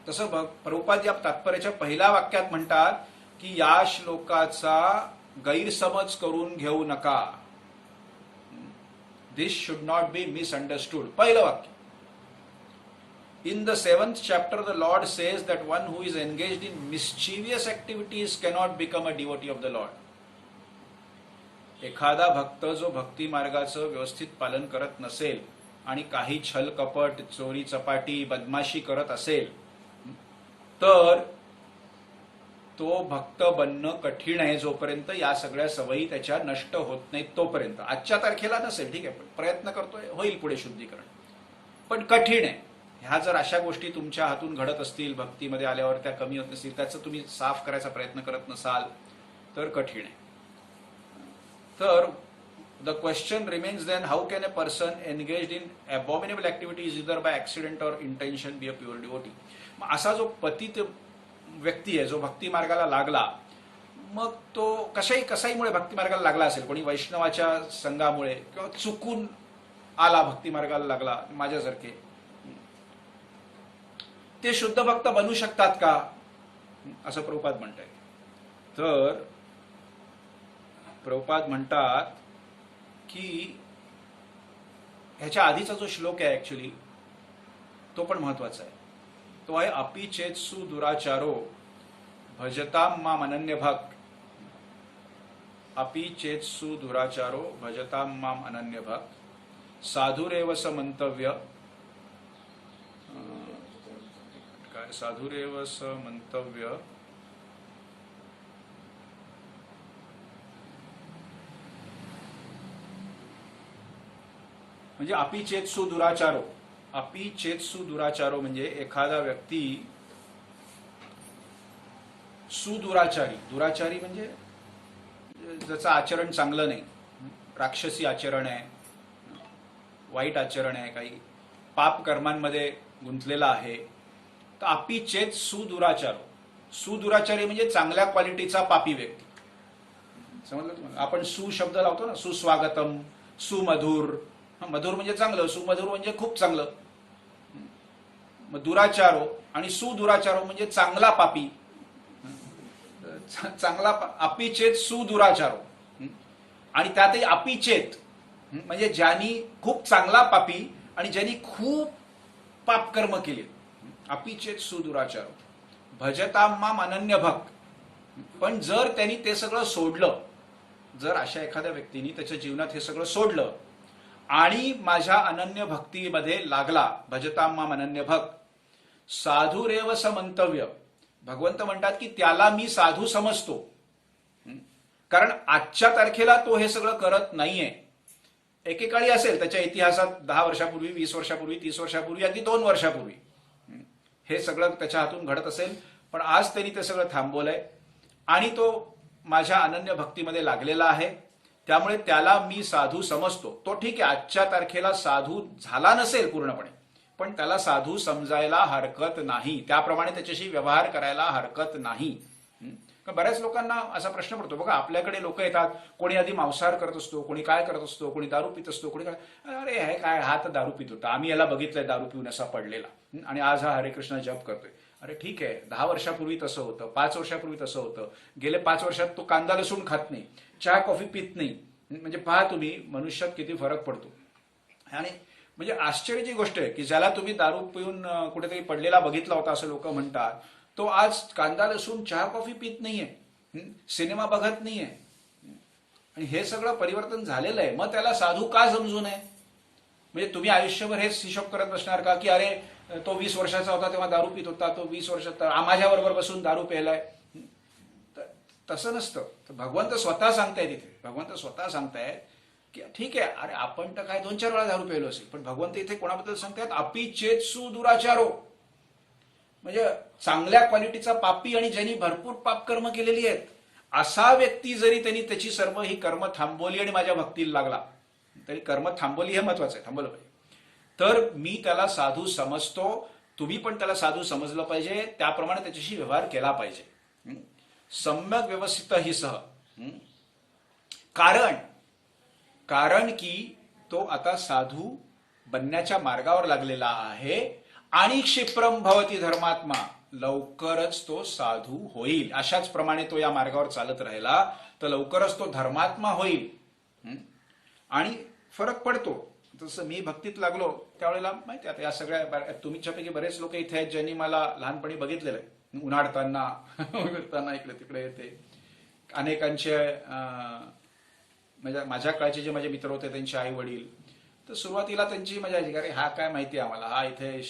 तसं प्रभुपाद या तात्पर्याच्या पहिल्या वाक्यात म्हणतात की या श्लोकाचा गैरसमज करून घेऊ नका. दिस शुड नॉट बी मिसअंडरस्टूड. पहिलं वाक्य. In the 7th chapter, the Lord says that one who is engaged in mischievous activities cannot become a devotee of the Lord. एखादा भक्त जो भक्ती मार्गाचं व्यवस्थित पालन करत नसेल आणि काही छल कपट, चोरी चपाटी, बदमाशी करत असेल, तर तो भक्त बनणं कठीण आहे, जोपर्यंत या सगळ्या सवयी त्याच्या नष्ट होत नाहीत तोपर्यंत. आजच्या तारखेला नसेल, ठीक आहे, पण प्रयत्न करतोय, होईल पुढे शुद्धीकरण, पण कठीण आहे. ह्या जर अशा गोष्टी तुमच्या हातून घडत असतील, भक्तीमध्ये आल्यावर त्या कमी होत नसतील, त्याचं तुम्ही साफ करायचा प्रयत्न करत नसाल, तर कठीण आहे. तर the question remains then, how can a person engaged in abominable activities either by accident or intention be a pure devotee. मग असा जो पतित व्यक्ती आहे, जो भक्ती मार्गाला लागला, मग तो कसाहीमुळे भक्ती मार्गाला लागला असेल, कोणी वैष्णवाच्या संघामुळे किंवा चुकून आला भक्ती मार्गाला लागला, माझ्यासारखे, ते शुद्ध भक्त बनू शकतात का, असं प्रभुपाद म्हणताय. तर प्रभुपाद म्हणतात की ह्याच्या आधीचा जो श्लोक आहे ऍक्च्युली तो पण महत्वाचा आहे. तो आहे अपि चेत्सु दुराचारो भजताम माम अनन्य भक्त. अपि चेत्सु दुराचारो भजताम माम अनन्य भक्त साधुरेव स मंतव्य. साधुरेव स मंतव्य म्हणजे अपि चेत्सु दुराचारो. अपि चेत्सु दुराचारो म्हणजे एखादा व्यक्ती सुदुराचारी, दुराचारी म्हणजे ज्याचं आचरण चांगलं नाही, राक्षसी आचरण आहे, वाईट आचरण आहे, काही पाप कर्मांमध्ये गुंतलेला आहे. तर अपि चेत सुदुराचारो. सुदुराचारी म्हणजे चांगल्या क्वालिटीचा पापी व्यक्ती. समजलं तुम्हाला? आपण सु शब्द लावतो ना, सुस्वागतम, सुमधुर. मधुर म्हणजे चांगलं, सुमधुर म्हणजे खूप चांगलं. मग दुराचारो आणि सुदुराचारो म्हणजे चांगला पापी, चांगला. अपि चेत सुदुराचारो आणि त्यातही अपि चेत म्हणजे ज्यांनी खूप चांगला पापी आणि ज्यांनी खूप पापकर्म केले. अपि चेत सुदुराचारो भजताम माम अनन्य भक्त. पण जर त्यांनी ते सगळं सोडलं, जर अशा एखाद्या व्यक्तीने त्याच्या जीवनात हे सगळं सोडलं आणि माझ्या अनन्य भक्तीमध्ये लागला, भजताम माम अनन्य भक्त, साधुरेव स मंतव्य. भगवंत म्हणतात की त्याला मी साधू समजतो, कारण आजच्या तारखेला तो हे सगळं करत नाहीये. एकेकाळी असेल त्याच्या इतिहासात 10 वर्षापूर्वी, 20 वर्षापूर्वी, 30 वर्षापूर्वी, अगदी 2 वर्षापूर्वी हे सगळं त्याच्या हातून घडत असेल, पण आज त्यांनी ते सगळं थांबवलंय आणि तो माझ्या अनन्य भक्तीमध्ये लागलेला आहे, त्यामुळे त्याला मी साधू समजतो. तो ठीक आहे, आजच्या तारखेला साधू झाला नसेल पूर्णपणे, पण त्याला साधू समजायला हरकत नाही, त्याप्रमाणे त्याच्याशी व्यवहार करायला हरकत नाही. बऱ्याच लोकांना असा प्रश्न पडतो बघा, आपल्याकडे लोक येतात, कोणी आधी मांसाहार करत असतो, कोणी काय करत असतो, कोणी दारू पित असतो, कोणी काय, अरे हे काय, हा तर दारू पित होता, आम्ही याला बघितलंय दारू पिऊन असा पडलेला आणि आज हा हरे कृष्ण जप करतोय. अरे ठीक आहे, 10 वर्षापूर्वी तसं होतं, 5 वर्षापूर्वी तसं होतं, गेले 5 वर्षात तो कांदा लसूण खात नाही, चहा कॉफी पित नाही. म्हणजे पहा तुम्ही मनुष्यात किती फरक पडतो. आणि म्हणजे आश्चर्याची गोष्ट आहे की ज्याला तुम्ही दारू पिऊन कुठेतरी पडलेला बघितला होता असं लोक म्हणतात, तो आज कांदा लसूण चहा कॉफी पित नाहीये, सिनेमा बघत नाहीये. आणि हे सगळं परिवर्तन झालेलं आहे. मग त्याला साधू का समजू नये? म्हणजे तुम्ही आयुष्यभर हेच हिशोब करत बसणार का की अरे तो 20 वर्षाचा होता तेव्हा दारू पित होता, तो 20 वर्षात माझ्याबरोबर बसून दारू प्यायलाय? तसं नसतं. तर भगवंत स्वतः सांगतायत इथे, भगवंत स्वतः सांगतायत की ठीक आहे, अरे आपण तर काय 2-4 वेळा दारू प्यायलो असेल, पण भगवंत इथे कोणाबद्दल सांगतायत? अपि चेत्सु दुराचारो. म्हणजे चांगल्या क्वालिटीचा पापी आणि ज्यांनी भरपूर पाप कर्म केलेली आहेत असा व्यक्ती जरी त्यांनी त्याची सर्व ही कर्म थांबवली आणि माझ्या भक्तीला लागला, तरी कर्म थांबवली हे महत्वाचं आहे, थांबवलं पाहिजे. तर मी त्याला साधू समजतो, तुम्ही पण त्याला साधू समजलं पाहिजे, त्याप्रमाणे त्याच्याशी व्यवहार केला पाहिजे. सम्यक व्यवस्थित ही सह. कारण की तो आता साधू बनण्याच्या मार्गावर लागलेला आहे आणि क्षिप्रम भवती धर्मात्मा, लवकरच तो साधू होईल. अशाच प्रमाणे तो या मार्गावर चालत राहिला तर लवकरच तो धर्मात्मा होईल. आणि फरक पडतो. जसं मी भक्तीत लागलो त्यावेळेला माहिती, आता या सगळ्या तुमच्यापैकी बरेच लोक इथे आहेत ज्यांनी मला लहानपणी बघितलेलं आहे, उन्हाळताना उघडताना इकडे तिकडे येते. अनेकांचे म्हणजे माझ्या काळचे जे माझे मित्र होते त्यांचे आई वडील, तर सुरुवातीला त्यांची मजा यायची, अरे हा काय माहिती आम्हाला, हा इथे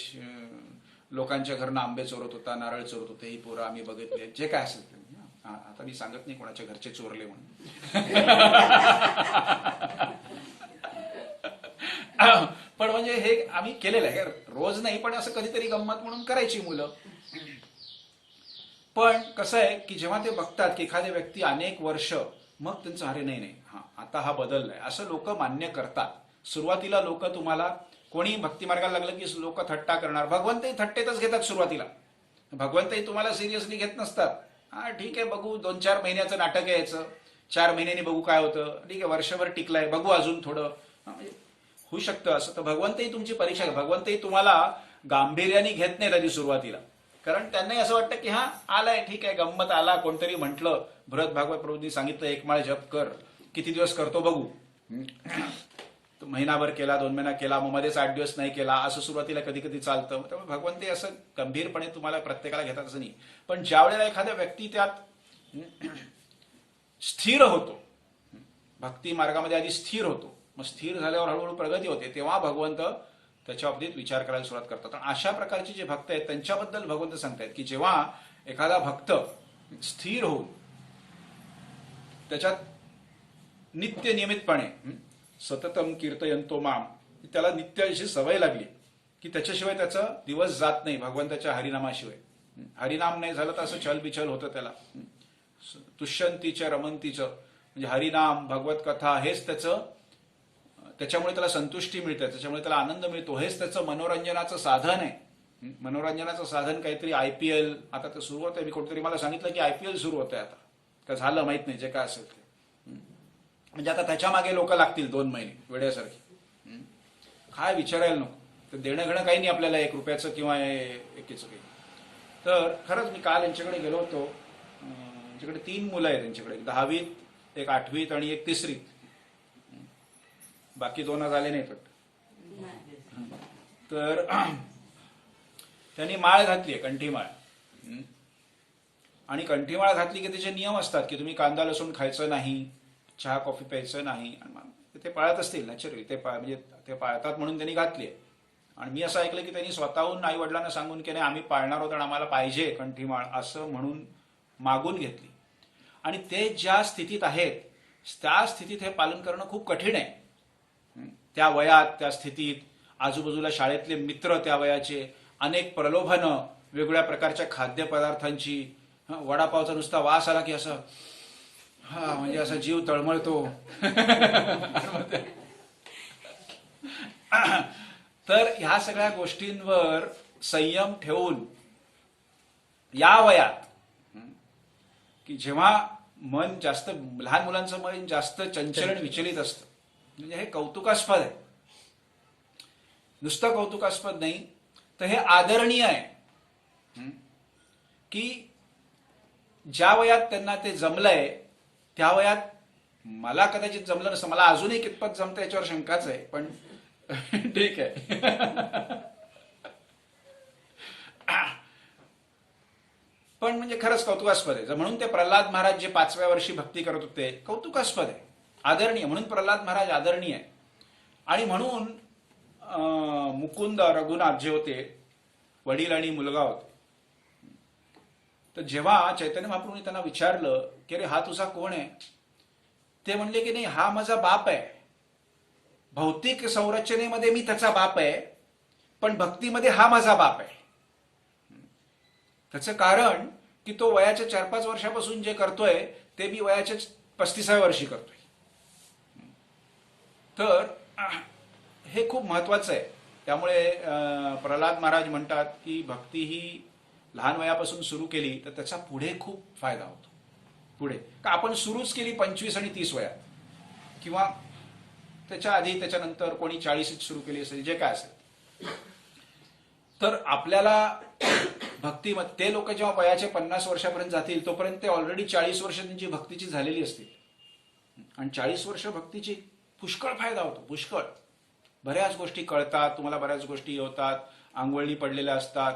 लोकांच्या घरनं आंबे चोरत होता, नारळ चोरत होते, ही पोरं आम्ही बघितले, जे काय असेल ते. आता मी सांगत नाही कोणाच्या घरचे चोरले म्हणून. पण म्हणजे हे आम्ही केलेलं आहे, रोज नाही पण असं कधीतरी गंमत म्हणून करायची मुलं. पण कसं आहे की जेव्हा ते बघतात की एखादी व्यक्ती अनेक वर्ष, मग त्यांचं अरे नाही हा आता हा बदललाय असं लोक मान्य करतात. सुरुवातीला लोक तुम्हाला कोणी भक्ती मार्गाला लागलं की लोक थट्टा करणार, भगवंतही थट्टेतच घेतात सुरुवातीला. भगवंतही तुम्हाला सिरियसली घेत नसतात. हा ठीक आहे बघू, 2-4 महिन्याचं नाटक यायचं, 4 महिन्यांनी बघू काय होतं, ठीक आहे वर्षभर टिकलाय बघू अजून थोडं, म्हणजे होऊ शकतं असं. तर भगवंतही तुमची परीक्षा, भगवंतही तुम्हाला गांभीर्याने घेत नाहीत आधी सुरुवातीला. कारण त्यांनाही असं वाटतं की हा आलाय ठीक आहे, गंमत आला, कोणतरी म्हटलं, भरत भागवत प्रभूंनी सांगितलं 1 माळ जप कर, किती दिवस करतो बघू. तो महिनाभर केला, 2 महिना केला, मग मध्येच 8 दिवस नाही केला, असं सुरुवातीला कधी कधी चालतं. त्यामुळे भगवंतही असं गंभीरपणे तुम्हाला प्रत्येकाला घेतात असं नाही. पण ज्या वेळेला एखादा व्यक्ती त्यात स्थिर होतो, भक्ती मार्गामध्ये आधी स्थिर होतो, मग स्थिर झाल्यावर हळूहळू प्रगती होते, तेव्हा भगवंत त्याच्या बाबतीत विचार करायला सुरुवात करतात. आणि अशा प्रकारचे जे भक्त आहेत त्यांच्याबद्दल भगवंत सांगतायत की जेव्हा एखादा भक्त स्थिर होऊन त्याच्यात नित्य नियमितपणे सततम कीर्तयंतो माम, त्याला नित्य अशी सवय लागली की त्याच्याशिवाय त्याचा दिवस जात नाही भगवंताच्या हरिनामाशिवाय. हरिनाम नाही झालं तर असं छलबिछल होतं त्याला. तुष्यंतीच्या रमंतीचं म्हणजे हरिनाम भगवत कथा हेच त्याच्यामुळे त्याला संतुष्टी मिळते, त्याच्यामुळे त्याला आनंद मिळतो, हेच त्याचं मनोरंजनाचं साधन आहे. मनोरंजनाचं साधन काहीतरी IPL, आता ते सुरू होतंय, मी कुठेतरी मला सांगितलं की IPL सुरू होतंय आता, का झालं माहित नाही, जे काय असेल ते. म्हणजे आता त्याच्या मागे लोक लागतील 2 महिने वेड्यासारखी. काय विचारायला नको, तर देणं घेणं काही नाही आपल्याला 1 रुपयाचं किंवा एकीचं काही. तर खरंच मी काल यांच्याकडे गेलो होतो, यांच्याकडे 3 मुलं आहेत त्यांच्याकडे, 10वीत, 1 8वीत आणि 1 3रीत. बाकी 2 झाले नाहीत. तर त्यांनी माळ घातली आहे, कंठीमाळ. आणि कंठीमाळ घातली की त्याचे नियम असतात की तुम्ही कांदा लसूण खायचं नाही, चहा कॉफी प्यायचं नाही. ते पाळत असतील नॅचरली, म्हणजे ते पाळतात म्हणून त्यांनी घातली आहे. आणि मी असं ऐकलं की त्यांनी स्वतःहून आई वडिलांना सांगून की नाही आम्ही पाळणार आहोत आणि आम्हाला पाहिजे कंठीमाळ असं म्हणून मागून घेतली. आणि ते ज्या स्थितीत आहेत त्या स्थितीत हे पालन करणं खूप कठीण आहे. त्या वयात, त्या स्थितीत, आजूबाजूला शाळेतले मित्र त्या वयाचे, अनेक प्रलोभनं, वेगवेगळ्या प्रकारच्या खाद्यपदार्थांची, वडापावचा नुसता वास आला की असं म्हणजे असा जीव तळमळतो. तर ह्या सगळ्या गोष्टींवर संयम ठेवून या वयात की जेव्हा मन जास्त, लहान मुलांचं मन जास्त चंचल आणि विचलित असतं, म्हणजे हे कौतुकास्पद आहे. नुसतं कौतुकास्पद नाही तर हे आदरणीय आहे की ज्या वयात त्यांना ते जमलंय त्या वयात मला कदाचित जमलं नसतं, मला अजूनही कितपत जमतं याच्यावर शंकाच आहे, पण ठीक आहे. पण म्हणजे खरंच कौतुकास्पद आहे. म्हणून ते प्रल्हाद महाराज जे 5व्या वर्षी भक्ती करत होते, कौतुकास्पद आहे, आदरणीय. म्हणून प्रल्हाद महाराज आदरणीय आहे. आणि म्हणून मुकुंद रघुनाथ जे होते, वडील आणि मुलगा होते, तर जेव्हा चैतन्य महाप्रभूंनी त्यांना विचारलं की अरे हा तुझा कोण आहे, ते म्हणले की नाही, हा माझा बाप आहे. भौतिक संरचनेमध्ये मी त्याचा बाप आहे, पण भक्तीमध्ये हा माझा बाप आहे. त्याचं कारण की तो वयाच्या 4-5 वर्षापासून जे करतोय ते मी वयाच्या 35व्या वर्षी करतोय. तर हे खूप महत्वाचं आहे. त्यामुळे प्रल्हाद महाराज म्हणतात की भक्ती ही लहान वयापासून सुरू केली तर त्याचा पुढे खूप फायदा होतो. पुढे का आपण सुरूच केली 25 आणि 30 वयात, किंवा त्याच्या आधी त्याच्यानंतर कोणी 40 सुरू केली असेल, जे काय असेल, तर आपल्याला भक्तीमध्ये ते लोक जेव्हा वयाचे 50 वर्षापर्यंत जातील तोपर्यंत ते ऑलरेडी 40 वर्ष त्यांची भक्तीची झालेली असतील. आणि 40 वर्ष भक्तीची पुष्कळ फायदा होतो, पुष्कळ. बऱ्याच गोष्टी कळतात तुम्हाला, बऱ्याच गोष्टी होतात, आंघोळणी पडलेल्या असतात,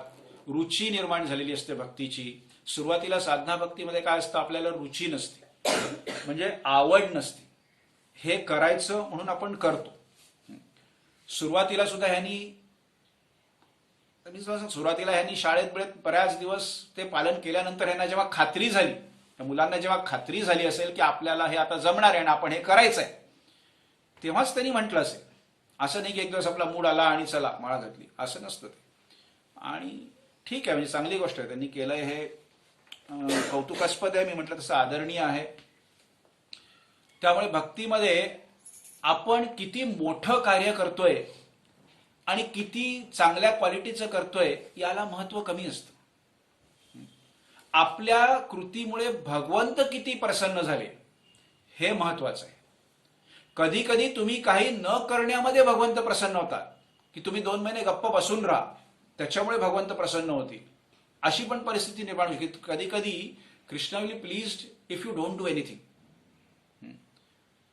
रुची निर्माण झालेली असते भक्तीची. सुरुवातीला साधना भक्तीमध्ये काय असतं, आपल्याला रुची नसते, म्हणजे आवड नसते. हे करायचं म्हणून आपण करतो. सुरुवातीला सुद्धा सुरुवातीला ह्यांनी शाळेत बऱ्याच दिवस ते पालन केल्यानंतर ह्यांना जेव्हा खात्री झाली, त्या मुलांना जेव्हा खात्री झाली असेल की आपल्याला हे आता जमणार आहे आणि आपण हे करायचं आहे, तेव्हाच त्यांनी म्हटलं असेल. असं नाही की एक दिवस आपला मूड आला आणि चला माळा घातली, असं नसतं ते. आणि ठीक आहे, म्हणजे चांगली गोष्ट आहे त्यांनी केलंय, हे कौतुकास्पद आहे. मी म्हटलं तसं आदरणीय आहे. त्यामुळे भक्तीमध्ये आपण किती मोठं कार्य करतोय आणि किती चांगल्या क्वालिटीचं करतोय याला महत्व कमी असतं. आपल्या कृतीमुळे भगवंत किती प्रसन्न झाले हे महत्वाचं आहे. कधी कधी तुम्ही काही न करण्यामध्ये भगवंत प्रसन्न होतात, की तुम्ही 2 महिने गप्प बसून राहा, त्याच्यामुळे भगवंत प्रसन्न होतील, अशी पण परिस्थिती निर्माण होईल. कधी कधी Krishna will pleased if you don't do anything.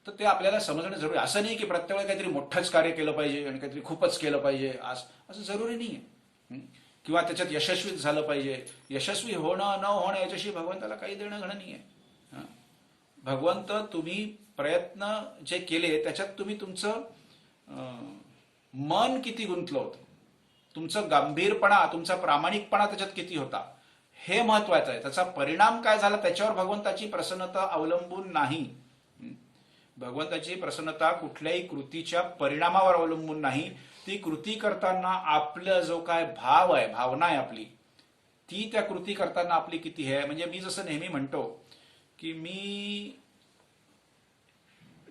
तर ते आपल्याला समजणं जरुरी. असं नाही की प्रत्येक वेळी काहीतरी मोठंच कार्य केलं पाहिजे आणि काहीतरी खूपच केलं पाहिजे, असं जरुरी नाही आहे. किंवा त्याच्यात यशस्वी झालं पाहिजे. यशस्वी होणं न होणं याच्याशी भगवंताला काही देणं घेणं नाही आहे. भगवंत तुम्ही प्रयत्न जे केले त्याच्यात तुम्ही तुमचं मन किती गुंतलं होतं, तुमचं गंभीरपणा, तुमचा प्रामाणिकपणा त्याच्यात किती होता, हे महत्वाचं आहे. त्याचा परिणाम काय झाला त्याच्यावर भगवंताची प्रसन्नता अवलंबून नाही. भगवंताची प्रसन्नता कुठल्याही कृतीच्या परिणामावर अवलंबून नाही. ती कृती करताना आपलं जो काय भाव आहे, भावना आहे आपली, ती त्या कृती करताना आपली किती आहे. म्हणजे मी जसं नेहमी म्हणतो की मी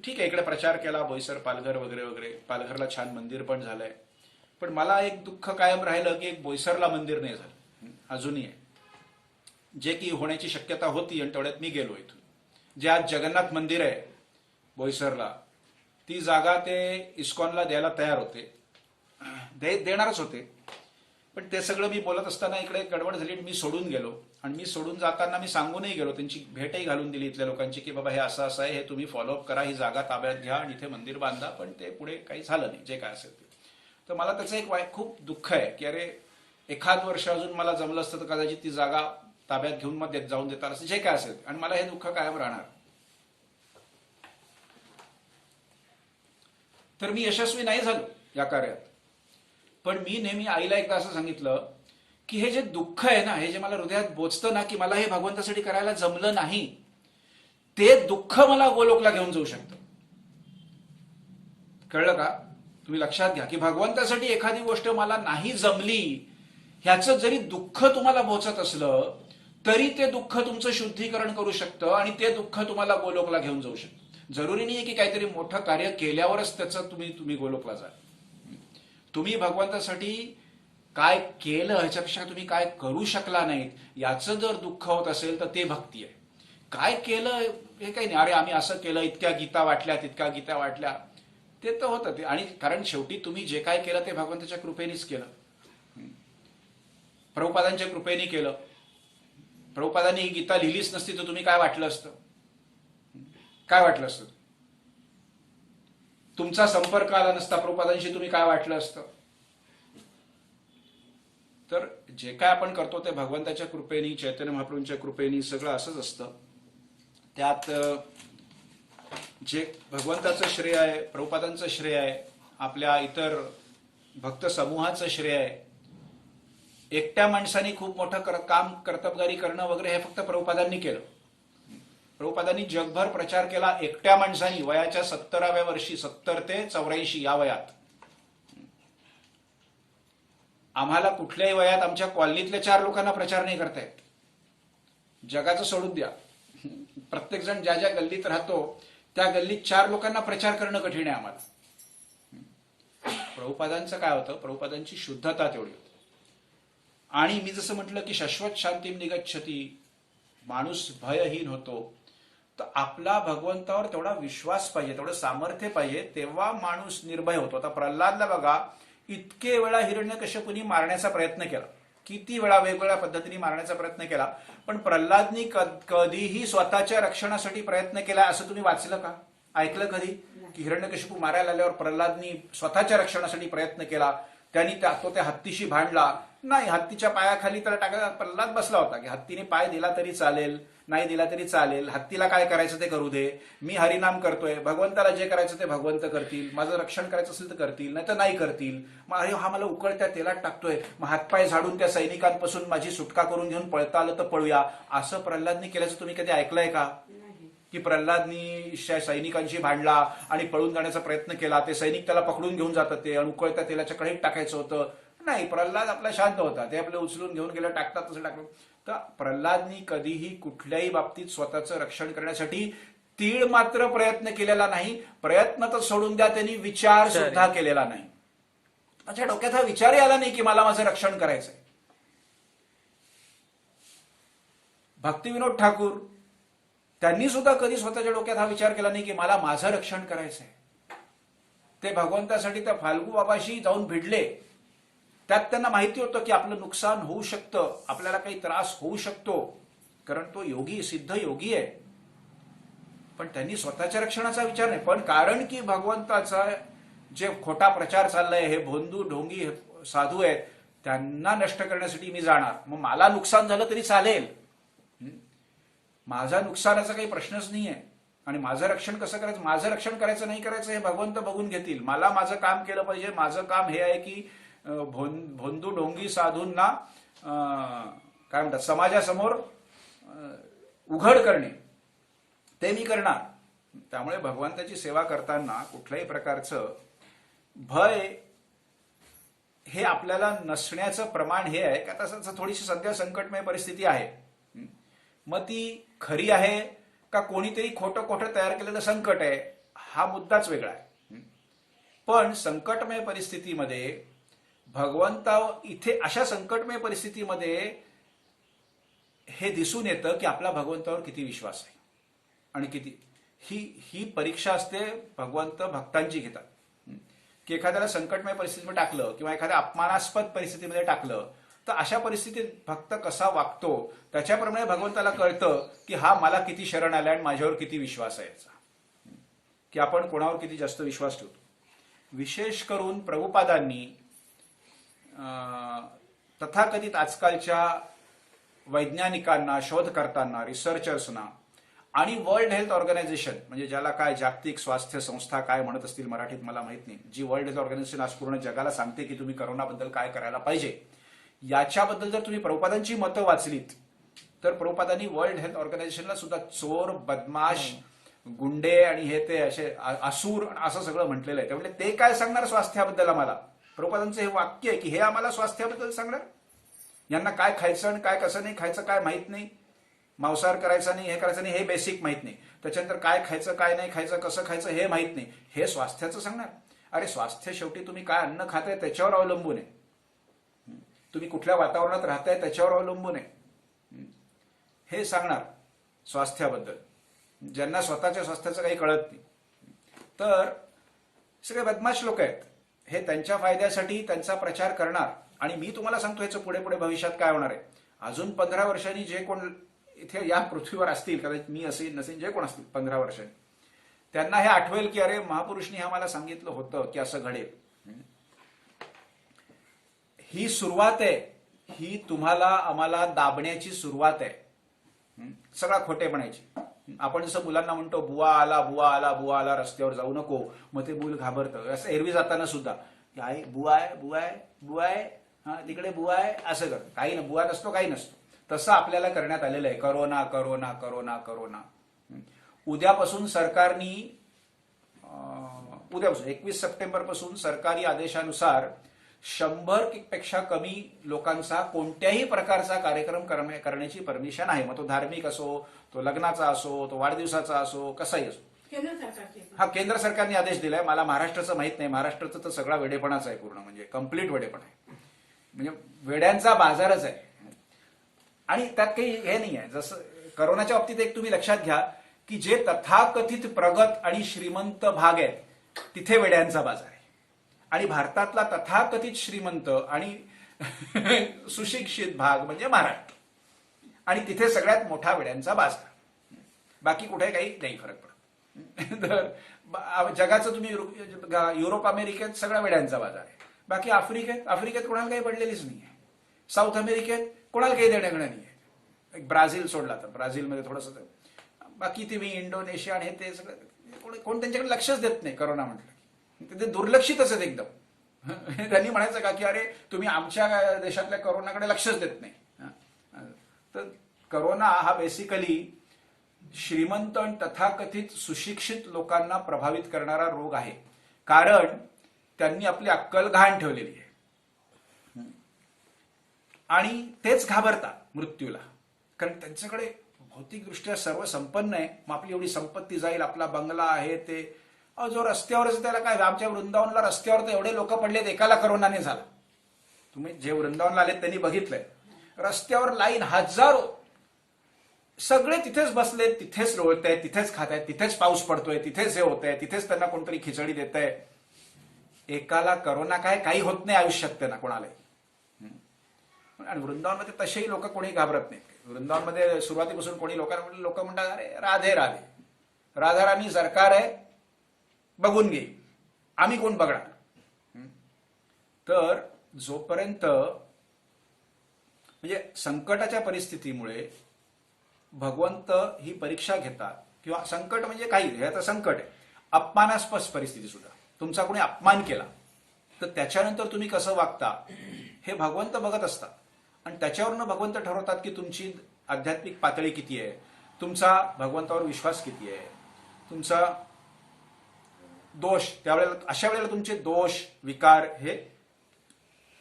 ठीक आहे इकडे प्रचार केला, बोईसर, पालघर वगैरे वगैरे, पालघरला छान मंदिर पण झालंय, पण मला एक दुःख कायम राहिलं की एक बोईसरला मंदिर नाही झालं, अजूनही आहे, जे की होण्याची शक्यता होती आणि तेवढ्यात मी गेलो इथून. जे आज जगन्नाथ मंदिर आहे बोईसरला, ती जागा ते इस्कॉनला द्यायला तयार होते, देणारच होते. पण ते सगळं मी बोलत असताना इकडे गडबड झाली आणि मी सोडून गेलो. आणि मी सोडून जाताना मी सांगूनही गेलो, त्यांची भेटही घालून दिली इथल्या लोकांची की बाबा हे असं असं आहे, हे तुम्ही फॉलोअप करा, ही जागा ताब्यात घ्या आणि इथे मंदिर बांधा. पण ते पुढे काही झालं नाही, जे काय असेल ते. तर मला त्याचं एक खूप दुःख आहे की अरे एखाद वर्ष अजून मला जमलं असतं तर कदाचित ती जागा ताब्यात घेऊन मग जाऊन देतात, असं जे काय असेल. आणि मला हे दुःख कायम राहणार. तर मी यशस्वी नाही झालो या कार्यात. पण मी नेहमी आईला एकदा असं सांगितलं की हे जे दुःख आहे ना, हे जे मला हृदयात बोचतं ना, की मला हे भगवंतासाठी करायला जमलं नाही, ते दुःख मला गोलोकला घेऊन जाऊ शकतं. कळलं का? तुम्ही लक्षात घ्या की भगवंतासाठी एखादी गोष्ट मला नाही जमली, ह्याचं जरी दुःख तुम्हाला बोचत असलं तरी ते दुःख तुमचं शुद्धीकरण करू शकतं आणि ते दुःख तुम्हाला गोलोकला घेऊन जाऊ शकतं. जरुरी नाही की काहीतरी मोठं कार्य केल्यावरच त्याचं तुम्ही गोलोकला जा. तुम्ही भगवंतासाठी काय केलं ह्याच्यापेक्षा तुम्ही काय करू शकला नाहीत याचं जर दुःख होत असेल तर ते भक्ती आहे. काय केलं हे काही नाही, अरे आम्ही असं केलं, इतक्या गीता वाटल्या, तितक्या गीता वाटल्या, ते तर होतं ते. आणि कारण शेवटी तुम्ही जे काय केलं ते भगवंताच्या कृपेनेच केलं, प्रभुपादांच्या कृपेने केलं. प्रभुपादांनी ही गीता लिहिलीच नसती तर तुम्ही काय वाटलं असतं, काय वाटलं असतं? तुमचा संपर्क आला नसता प्रभुपादांशी, तुम्ही काय वाटलं असतं? तर जे काय आपण करतो ते भगवंताच्या कृपेने, चैतन्य महाप्रभूंच्या कृपेने सगळं असंच असतं. त्यात जे भगवंताचं श्रेय आहे, प्रभुपादांचं श्रेय आहे, आपल्या इतर भक्त समूहाचं श्रेय आहे. एकट्या माणसाने खूप मोठं काम, कर्तबगारी करणं वगैरे हे फक्त प्रभुपादांनी केलं. प्रभुपादांनी जगभर प्रचार केला एकट्या माणसांनी, वयाच्या 70व्या वर्षी, 70 ते 84 या वयात. आम्हाला कुठल्याही वयात आमच्या कॉलनीतल्या 4 लोकांना प्रचार नाही करता येत. जगाचं सोडून द्या, प्रत्येक जण ज्या ज्या गल्लीत राहतो त्या गल्लीत 4 लोकांना प्रचार करणं कठीण आहे आम्हाला. प्रभुपादांचं काय होतं, प्रभुपादांची शुद्धता तेवढी होती. आणि मी जसं म्हटलं की शाश्वत शांती निगच्छती, माणूस भयहीन होतो. तर आपला भगवंतावर तेवढा विश्वास पाहिजे, तेवढं सामर्थ्य पाहिजे, तेव्हा माणूस निर्भय होतो. आता प्रल्हादला बघा, इतके वेळा हिरण्यकश्यपूंनी मारण्याचा प्रयत्न केला, किती वेळा वेगवेगळ्या पद्धतीने मारण्याचा प्रयत्न केला, पण प्रल्हादनी कधीही स्वतःच्या रक्षणासाठी प्रयत्न केला असं तुम्ही वाचलं का, ऐकलं कधी की हिरण्यकश्यपू मारायला आल्यावर प्रल्हादनी स्वतःच्या रक्षणासाठी प्रयत्न केला? त्यांनी तो त्या हत्तीशी भांडला नाही, हत्तीच्या पायाखाली त्याला टाकायला प्रल्हाद बसला होता की हत्तीने पाय दिला तरी चालेल, नाही दिला तरी चालेल, हत्तीला काय करायचं ते करू दे, मी हरिनाम करतोय, भगवंताला जे करायचं ते भगवंत करतील, माझं रक्षण करायचं असेल तर करतील, नाही तर नाही करतील. मग अरे हा मला उकळत्या तेलात टाकतोय, मग हातपाय झाडून त्या सैनिकांपासून माझी सुटका करून घेऊन पळता आलं तर पळूया, असं प्रल्हादनी केल्याचं तुम्ही कधी ऐकलंय का? की प्रल्हादनी सैनिकांशी भांडला आणि पळून जाण्याचा प्रयत्न केला, ते सैनिक त्याला पकडून घेऊन जातात ते आणि उकळत्या तेलाच्या कढईत टाकायचं होतं? नाही, प्रल्हाद आपला शांत होता, ते आपले उचलून घेऊन गेलं, टाकतात तसं टाकलं. तर प्रल्हादनी कधीही कुठल्याही बाबतीत स्वतःचं रक्षण करण्यासाठी तीळ मात्र प्रयत्न केलेला नाही. प्रयत्न तर सोडून द्या, त्यांनी विचार सुद्धा केलेला नाही. माझ्या डोक्यात हा विचारही आला नाही की मला माझं रक्षण करायचंय. भक्तिविनोद ठाकूर त्यांनी सुद्धा कधी स्वतःच्या डोक्यात हा विचार केला नाही की मला माझं रक्षण करायचंय. ते भगवंतासाठी त्या फाल्गू बाबाशी जाऊन भिडले. त्यात त्यांना माहिती होतं की आपलं नुकसान होऊ शकतं, आपल्याला काही त्रास होऊ शकतो, कारण तो योगी, सिद्ध योगी आहे. पण त्यांनी स्वतःच्या रक्षणाचा विचार नाही. पण कारण की भगवंताचा जे खोटा प्रचार चाललाय, हे भोंदू ढोंगी साधू आहेत, त्यांना नष्ट करण्यासाठी मी जाणार, मग मला नुकसान झालं तरी चालेल, माझा नुकसानाचा काही प्रश्नच नाहीये. आणि माझं रक्षण कसं करायचं, माझं रक्षण करायचं नाही करायचं हे भगवंत बघून घेतील. मला माझं काम केलं पाहिजे. माझं काम हे आहे की भोंदू ढोंगी साधूंना काय म्हणतात समाजासमोर उघड करणे, ते मी करणार. त्यामुळे भगवंताची सेवा करताना कुठल्याही प्रकारचं भय हे आपल्याला नसण्याचं प्रमाण हे आहे की आता थोडीशी सध्या संकटमय परिस्थिती आहे. मग ती खरी आहे का कोणीतरी खोटं खोटं तयार केलेलं संकट आहे, हा मुद्दाच वेगळा आहे. पण संकटमय परिस्थितीमध्ये भगवंता इथे, अशा संकटमय परिस्थितीमध्ये हे दिसून येतं की आपला भगवंतावर किती विश्वास आहे आणि किती. ही परीक्षा असते भगवंत भक्तांची घेतात. की एखाद्याला संकटमय परिस्थितीमध्ये टाकलं किंवा एखाद्या अपमानास्पद परिस्थितीमध्ये टाकलं तर अशा परिस्थितीत भक्त कसा वागतो त्याच्याप्रमाणे भगवंताला कळतं की हा मला किती शरण आलाय आणि माझ्यावर किती विश्वास आहे याचा, की आपण कोणावर किती जास्त विश्वास ठेवतो. विशेष करून प्रभुपादांनी तथाकथित आजकालच्या वैज्ञानिकांना, शोधकर्त्यांना, रिसर्चर्सना आणि वर्ल्ड हेल्थ ऑर्गनायझेशन, म्हणजे ज्याला काय जागतिक स्वास्थ्य संस्था काय म्हणत असतील मराठीत मला माहित नाही, जी वर्ल्ड हेल्थ ऑर्गनायझेशन आज पूर्ण जगाला सांगते की तुम्ही करोनाबद्दल काय करायला पाहिजे, याच्याबद्दल जर तुम्ही प्रभुपादांची मतं वाचलीत तर प्रभुपादांनी वर्ल्ड हेल्थ ऑर्गनायझेशनला सुद्धा चोर, बदमाश, गुंडे आणि हे ते असे असुर असं सगळं म्हटलेलं आहे. त्यामुळे ते काय सांगणार स्वास्थ्याबद्दल आम्हाला? प्रभुपादांचं हे वाक्य आहे की हे आम्हाला स्वास्थ्याबद्दल सांगणार? यांना काय खायचं आणि काय कसं नाही खायचं काय माहित नाही, मांसाहार करायचा नाही, हे करायचं नाही, हे बेसिक माहित नाही, त्याच्यानंतर काय खायचं काय नाही खायचं, कसं खायचं हे माहित नाही, हे स्वास्थ्याचं सांगणार? अरे स्वास्थ्य शेवटी तुम्ही काय अन्न खाताय त्याच्यावर अवलंबून आहे, तुम्ही कुठल्या वातावरणात राहताय त्याच्यावर अवलंबून आहे. हे सांगणार स्वास्थ्याबद्दल ज्यांना स्वतःच्या स्वास्थ्याचं काही कळत नाही. तर सगळे बदमाश लोक आहेत, हे त्यांच्या फायद्यासाठी त्यांचा प्रचार करणार. आणि मी तुम्हाला सांगतो ह्याचं पुढे पुढे भविष्यात काय होणार आहे. अजून 15 वर्षांनी जे कोण इथे या पृथ्वीवर असतील, कदाचित मी असेल नसेल, जे कोण असतील 15 वर्षांनी, त्यांना हे आठवेल की अरे महापुरुषनी आम्हाला सांगितलं होतं की असं घडेल. ही सुरुवात आहे, ही तुम्हाला आम्हाला दाबण्याची सुरुवात आहे, सगळा खोटेपणाची. आपण जसं मुलांना म्हणतो बुवा आला बुवा आला बुवा आला, रस्त्यावर जाऊ नको, मग ते मूल घाबरतं. असं एरवी जाताना सुद्धा काय बुवा आहे बुवा आहे बुवा आहे, हा तिकडे बुवा आहे, असं कर. काही ना बुवा नसतो, काही नसतो. तसं आपल्याला करण्यात आलेलं आहे. Corona corona corona corona. उद्यापासून सरकारनी उद्यापासून 21 सप्टेंबर पासून सरकारी आदेशानुसार 100 पेक्षा कमी लोकांचा कोणत्याही प्रकारचा कार्यक्रम करण्याची परमिशन आहे. मग तो धार्मिक असो, तो लग्नाचा असो, तो वाढदिवसाचा असो, कसाही असो. हा केंद्र सरकारने आदेश दिलाय. मला महाराष्ट्राचं माहित नाही. महाराष्ट्राचं तर सगळा वेडेपणाच आहे पूर्ण, म्हणजे कम्प्लीट वेडेपणा आहे. म्हणजे वेड्यांचा बाजारच आहे. आणि त्यात काही हे नाही आहे. जसं करोनाच्या बाबतीत एक तुम्ही लक्षात घ्या की जे तथाकथित प्रगत आणि श्रीमंत भाग आहेत तिथे वेड्यांचा बाजार आहे. आणि भारतातला तथाकथित श्रीमंत आणि सुशिक्षित भाग म्हणजे महाराष्ट्र, आणि तिथे सगळ्यात मोठा वेड्यांचा बाजार. बाकी कुठे काही नाही फरक पडत. तर जगाचं तुम्ही युरोप अमेरिकेत सगळ्या वेड्यांचा बाजार आहे. बाकी आफ्रिकेत कोणाला काही पडलेलीच नाही आहे. साऊथ अमेरिकेत कोणाला काही देणं घेणं नाही आहे. ब्राझील सोडला तर ब्राझीलमध्ये थोडंसं, बाकी तुम्ही इंडोनेशिया आणि ते सगळं कोण त्यांच्याकडे लक्षच देत नाही. करोना म्हटलं ते दुर्लक्षितच आहेत एकदम. त्यांनी म्हणायचं का की अरे तुम्ही आमच्या देशातल्या करोनाकडे लक्षच देत नाही. तर करोना हा बेसिकली श्रीमंत आणि तथाकथित सुशिक्षित लोकांना प्रभावित करणारा रोग आहे. कारण त्यांनी आपली अक्कल घाण ठेवलेली आहे आणि तेच घाबरतात मृत्यूला. कारण त्यांच्याकडे भौतिकदृष्ट्या सर्व संपन्न आहे. मग आपली एवढी संपत्ती जाईल, आपला बंगला आहे ते. जो रस्त्यावरच त्याला काय, आमच्या वृंदावनला रस्त्यावर तर एवढे लोक पडलेत, एकाला करोनाने झाला. तुम्ही जे वृंदावनला आलेत त्यांनी बघितलंय, रस्त्यावर लाईन हजारो, सगळे तिथेच बसलेत, तिथेच लोळतायत, तिथेच खातायत, तिथेच पाऊस पडतोय, तिथेच हे होतंय, तिथेच त्यांना कोणतरी खिचडी देत आहे. एकाला करोना काय, काही होत नाही आयुष्यात त्यांना कोणालाही. आणि वृंदावनमध्ये तसेही लोक कोणी घाबरत नाहीत. वृंदावनमध्ये सुरुवातीपासून कोणी लोक म्हणतात अरे राधे राधे, राधाराणी सरकार आहे, बघून घे, आम्ही कोण बघणार. तर जोपर्यंत म्हणजे संकटाच्या परिस्थितीमुळे भगवंत ही परीक्षा घेतात, किंवा संकट म्हणजे काही हे आता संकट आहे, अपमानास्पद परिस्थिती सुद्धा, तुमचा कोणी अपमान केला तर त्याच्यानंतर तुम्ही कसं वागता हे भगवंत बघत असतात. आणि त्याच्यावरनं भगवंत ठरवतात की तुमची आध्यात्मिक पातळी किती आहे, तुमचा भगवंतावर विश्वास किती आहे, तुमचा दोष, त्यावेळेला अशा वेळेला तुमचे दोष विकार हे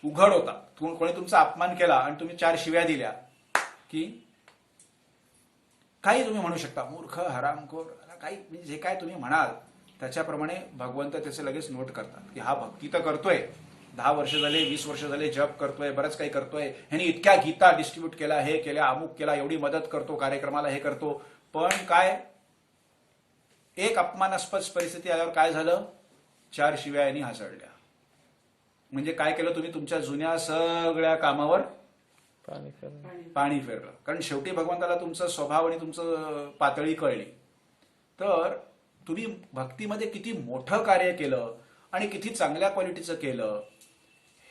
उघड होतात. कोणी तुमचा अपमान केला आणि तुम्ही 4 शिव्या दिल्या की काही तुम्ही म्हणू शकता, मूर्ख, हरामखोर, काही जे काय तुम्ही म्हणाल त्याच्याप्रमाणे भगवंत त्याचे लगेच नोट करतात की हा भक्ती तर करतोय, 10 वर्ष झाले, 20 वर्ष झाले जप करतोय, बरंच काही करतोय, ह्यानी इतक्या गीता डिस्ट्रीब्यूट केला, हे केल्या, अमुक केला, एवढी मदत करतो कार्यक्रमाला, हे करतो, पण काय एक अपमानास्पद परिस्थिती आल्यावर काय झालं, 4 शिव्या यांनी हासडल्या. म्हणजे काय केलं तुम्ही, तुमच्या जुन्या सगळ्या कामावर पाणी फेरलं. कारण शेवटी भगवंताला तुमचा स्वभाव आणि तुमचं पातळी कळली. तर तुम्ही भक्तीमध्ये किती मोठं कार्य केलं आणि किती चांगल्या क्वालिटीचं केलं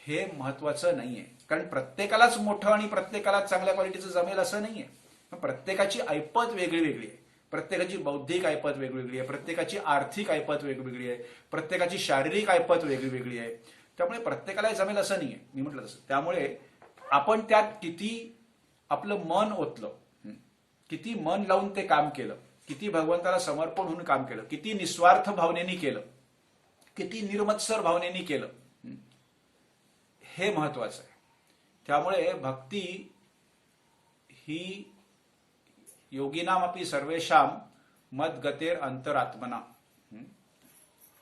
हे महत्वाचं नाहीये. कारण प्रत्येकालाच मोठं आणि प्रत्येकालाच चांगल्या क्वालिटीचं जमेल असं नाहीये. प्रत्येकाची ऐपत वेगळी वेगळी आहे, प्रत्येकाची बौद्धिक ऐपत वेगवेगळी आहे, प्रत्येकाची आर्थिक ऐपत वेगवेगळी आहे, प्रत्येकाची शारीरिक ऐपत वेगळी वेगळी आहे. त्यामुळे प्रत्येकाला जमेल असं नाहीये, मी म्हटलं तसं. त्यामुळे आपण त्यात किती आपलं मन ओतलं, किती मन लावून ते काम केलं, किती भगवंताला समर्पण होऊन काम केलं, किती निस्वार्थ भावनेनी केलं, किती निर्मत्सर भावनेनी केलं, हे महत्वाचं आहे. त्यामुळे भक्ती ही योगिनामपि सर्वेषाम मद्गतेर अंतरात्मना,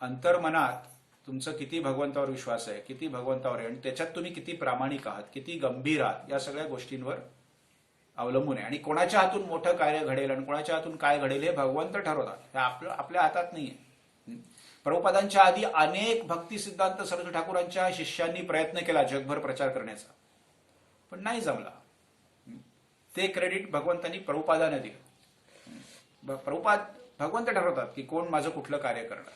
अंतर्मनात तुमचं किती भगवंतावर विश्वास आहे, किती भगवंतावर आहे, आणि त्याच्यात तुम्ही किती प्रामाणिक आहात, किती गंभीर आहात, या सगळ्या गोष्टींवर अवलंबून आहे. आणि कोणाच्या हातून मोठं कार्य घडेल आणि कोणाच्या हातून काय घडेल हे भगवंत ठरवतात, हे आपल्या हातात नाहीये. प्रभुपादांच्या आधी अनेक भक्ती सिद्धांत सरस्वती ठाकूरांच्या शिष्यांनी प्रयत्न केला जगभर प्रचार करण्याचा, पण नाही जमला. ते क्रेडिट भगवंतांनी प्रभुपादांना दिलं. प्रभुपाद भगवंत ठरवतात की कोण माझं कुठलं कार्य करणार.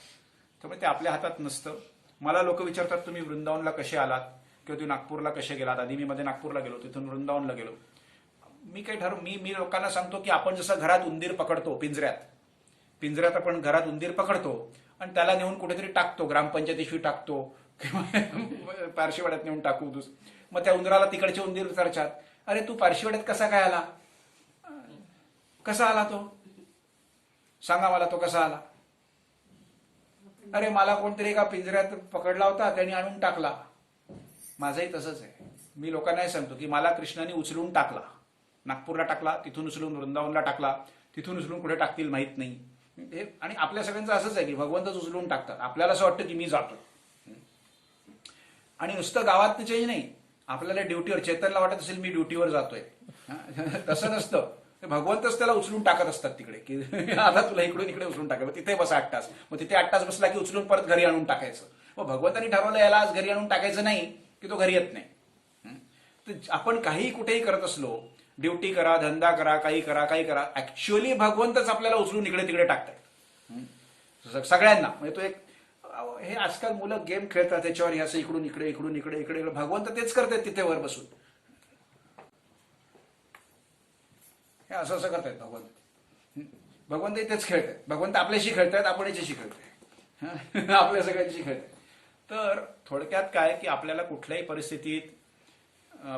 त्यामुळे ते आपल्या हातात नसतं. मला लोक विचारतात तुम्ही वृंदावनला कसे आलात किंवा तुम्ही नागपूरला कसे गेलात. आधी मी मध्ये नागपूरला गेलो, तिथून वृंदावनला गेलो. मी काय मी लोकांना सांगतो की आपण जसं घरात उंदीर पकडतो पिंजऱ्यात आपण घरात उंदीर पकडतो आणि त्याला नेऊन कुठेतरी टाकतो, ग्रामपंचायतीशी टाकतो किंवा पारशीवाड्यात नेऊन टाकू. मग त्या उंदराला तिकडचे उंदीर विचारतात, अरे तू पारशीवाड्यात कसा काय आला, कसा आला तो, सांगा मला तो कसा आला. अरे मला कोणतरी एका पिंजऱ्यात पकडला होता, त्यांनी आणून टाकला. माझंही तसंच आहे. मी लोकांनाही सांगतो की मला कृष्णाने उचलून टाकला, नागपूरला टाकला, तिथून उचलून वृंदावनला टाकला, तिथून उचलून कुठे टाकतील माहित नाही. हे आणि आपल्या सगळ्यांचं असंच आहे की भगवंतच उचलून टाकतात. आपल्याला असं वाटतं की मी जातो. आणि नुसतं गावात चेंज नाही, आपल्याला ड्युटीवर, चेतनला वाटत असेल मी ड्युटीवर जातोय, तसं नसतं. भगवंतच त्याला उचलून टाकत असतात तिकडे की आता तुला इकडून इकडे उचलून टाकायचं, तिथे बसा 8 तास. मग तिथे 8 तास बसला की उचलून परत घरी आणून टाकायचं. मग भगवंतानी ठरवलं याला आज घरी आणून टाकायचं नाही की तो घरी येत नाही. तर आपण काहीही कुठेही करत असलो, ड्युटी करा, धंदा करा, काही करा, ऍक्च्युअली भगवंतच आपल्याला उचलून इकडे तिकडे टाकतात सगळ्यांना. म्हणजे तो एक, हे आजकाल मुलं गेम खेळतात त्याच्यावर, हे असं इकडून इकडे, भगवंत तेच करतात तिथे वर बसून. हे असं करतायत भगवंत तेच खेळतात. भगवंत आपल्याशी खेळतायत, आपण याच्याशी खेळतोय, आपल्या सगळ्यांशी खेळतायत. तर थोडक्यात काय की आपल्याला कुठल्याही परिस्थितीत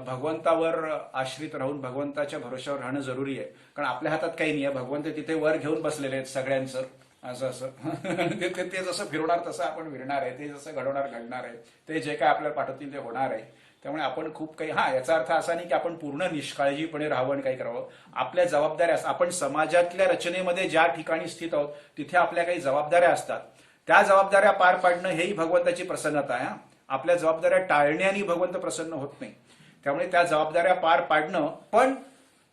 भगवंतावर आश्रित राहून भगवंताच्या भरोश्यावर राहणं जरुरी आहे. कारण आपल्या हातात काही नाही आहे. भगवंत तिथे वर घेऊन बसलेले आहेत सगळ्यांचं, असं ते जसं फिरवणार तसं आपण फिरणार आहे, ते जसं घडवणार आहे, ते जे काय आपल्याला पाठवतील ते होणार आहे. त्यामुळे आपण खूप काही, याचा अर्थ असा नाही की आपण पूर्ण निष्काळजीपणे राहावं आणि काही करावं. आपल्या जबाबदाऱ्या, आपण समाजातल्या रचनेमध्ये ज्या ठिकाणी स्थित आहोत तिथे आपल्या काही जबाबदाऱ्या असतात. त्या जबाबदाऱ्या पार पाडणं हेही भगवंताची प्रसन्नता आहे. आपल्या जबाबदाऱ्या टाळण्याने भगवंत प्रसन्न होत नाही. त्यामुळे त्या जबाबदाऱ्या पार पाडणं, पण